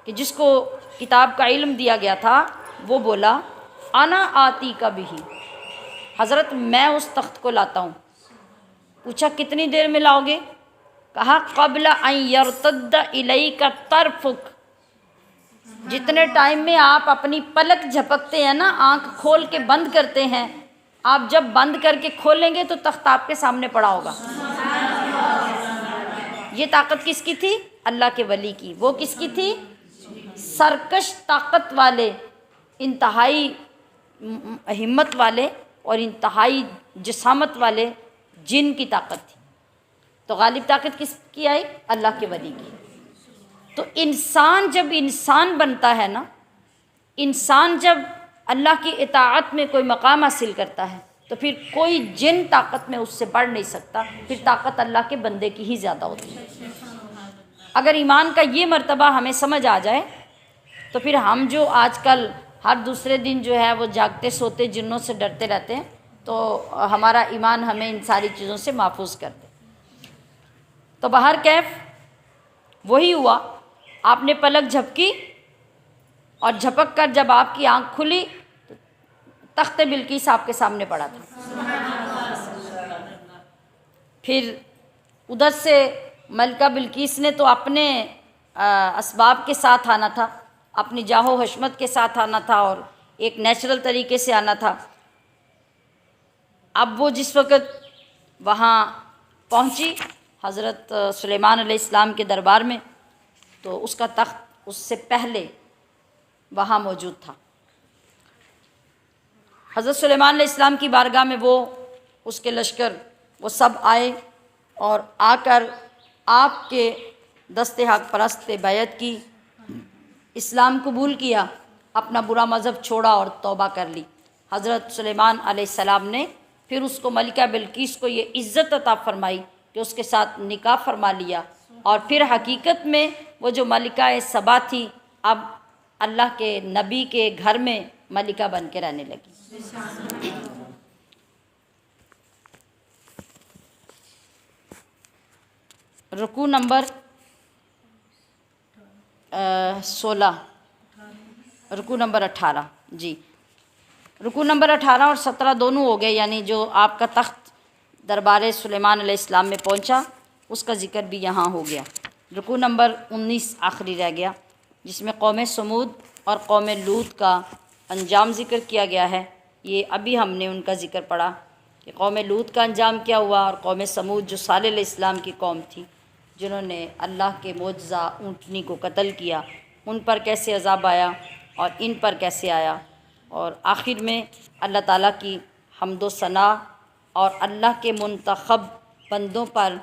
کہ جس کو کتاب کا علم دیا گیا تھا وہ بولا، انا آتی کا بھی، حضرت میں اس تخت کو لاتا ہوں۔ پوچھا کتنی دیر میں لاؤ گے؟ کہا قبل ان یرتد الیک طرفک، جتنے ٹائم میں آپ اپنی پلک جھپکتے ہیں نا، آنکھ کھول کے بند کرتے ہیں، آپ جب بند کر کے کھولیں گے تو تخت آپ کے سامنے پڑا ہوگا۔ یہ طاقت کس کی تھی؟ اللہ کے ولی کی۔ وہ کس کی تھی؟ سرکش طاقت والے، انتہائی ہمت والے اور انتہائی جسامت والے جن کی طاقت تھی۔ تو غالب طاقت کس کی آئی؟ اللہ کے ولی کی۔ تو انسان جب انسان بنتا ہے نا، انسان جب اللہ کی اطاعت میں کوئی مقام حاصل کرتا ہے تو پھر کوئی جن طاقت میں اس سے بڑھ نہیں سکتا، پھر طاقت اللہ کے بندے کی ہی زیادہ ہوتی ہے۔ اگر ایمان کا یہ مرتبہ ہمیں سمجھ آ جائے تو پھر ہم جو آج کل ہر دوسرے دن جو ہے وہ جاگتے سوتے جنوں سے ڈرتے رہتے ہیں، تو ہمارا ایمان ہمیں ان ساری چیزوں سے محفوظ کر دے۔ تو بہر کیف وہی ہوا، آپ نے پلک جھپکی اور جھپک کر جب آپ کی آنکھ کھلی تو تخت بلقیس آپ کے سامنے پڑا تھا۔ پھر ادھر سے ملکہ بلقیس نے تو اپنے اسباب کے ساتھ آنا تھا، اپنی جاہ و حشمت کے ساتھ آنا تھا اور ایک نیچرل طریقے سے آنا تھا۔ اب وہ جس وقت وہاں پہنچی حضرت سلیمان علیہ السلام کے دربار میں، تو اس کا تخت اس سے پہلے وہاں موجود تھا۔ حضرت سلیمان علیہ السلام کی بارگاہ میں وہ اس کے لشکر وہ سب آئے اور آ کر آپ کے دست حق پرست پہ بیعت کی، اسلام قبول کیا، اپنا برا مذہب چھوڑا اور توبہ کر لی۔ حضرت سلیمان علیہ السلام نے پھر اس کو ملکہ بلقیس کو یہ عزت عطا فرمائی کہ اس کے ساتھ نکاح فرما لیا، اور پھر حقیقت میں وہ جو ملکہ سبا تھی اب اللہ کے نبی کے گھر میں ملکہ بن کے رہنے لگی۔ رکوع نمبر 16، رکوع نمبر 18، جی رکوع نمبر 18 اور 17 دونوں ہو گئے، یعنی جو آپ کا تخت دربار سلیمان علیہ السلام میں پہنچا اس کا ذکر بھی یہاں ہو گیا۔ رکوع نمبر 19 آخری رہ گیا، جس میں قوم سمود اور قوم لوط کا انجام ذکر کیا گیا ہے۔ یہ ابھی ہم نے ان کا ذکر پڑھا کہ قوم لوط کا انجام کیا ہوا، اور قوم سمود جو صالح علیہ السلام کی قوم تھی جنہوں نے اللہ کے معجزہ اونٹنی کو قتل کیا، ان پر کیسے عذاب آیا اور ان پر کیسے آیا۔ اور آخر میں اللہ تعالیٰ کی حمد و ثنا اور اللہ کے منتخب بندوں پر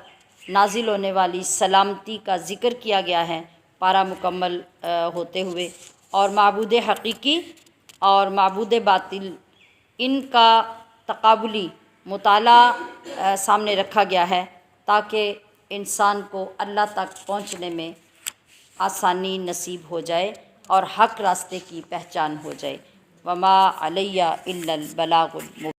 نازل ہونے والی سلامتی کا ذکر کیا گیا ہے پارہ مکمل ہوتے ہوئے، اور معبود حقیقی اور معبود باطل ان کا تقابلی مطالعہ سامنے رکھا گیا ہے تاکہ انسان کو اللہ تک پہنچنے میں آسانی نصیب ہو جائے اور حق راستے کی پہچان ہو جائے۔ وما علیہ الا البلاغ المبین۔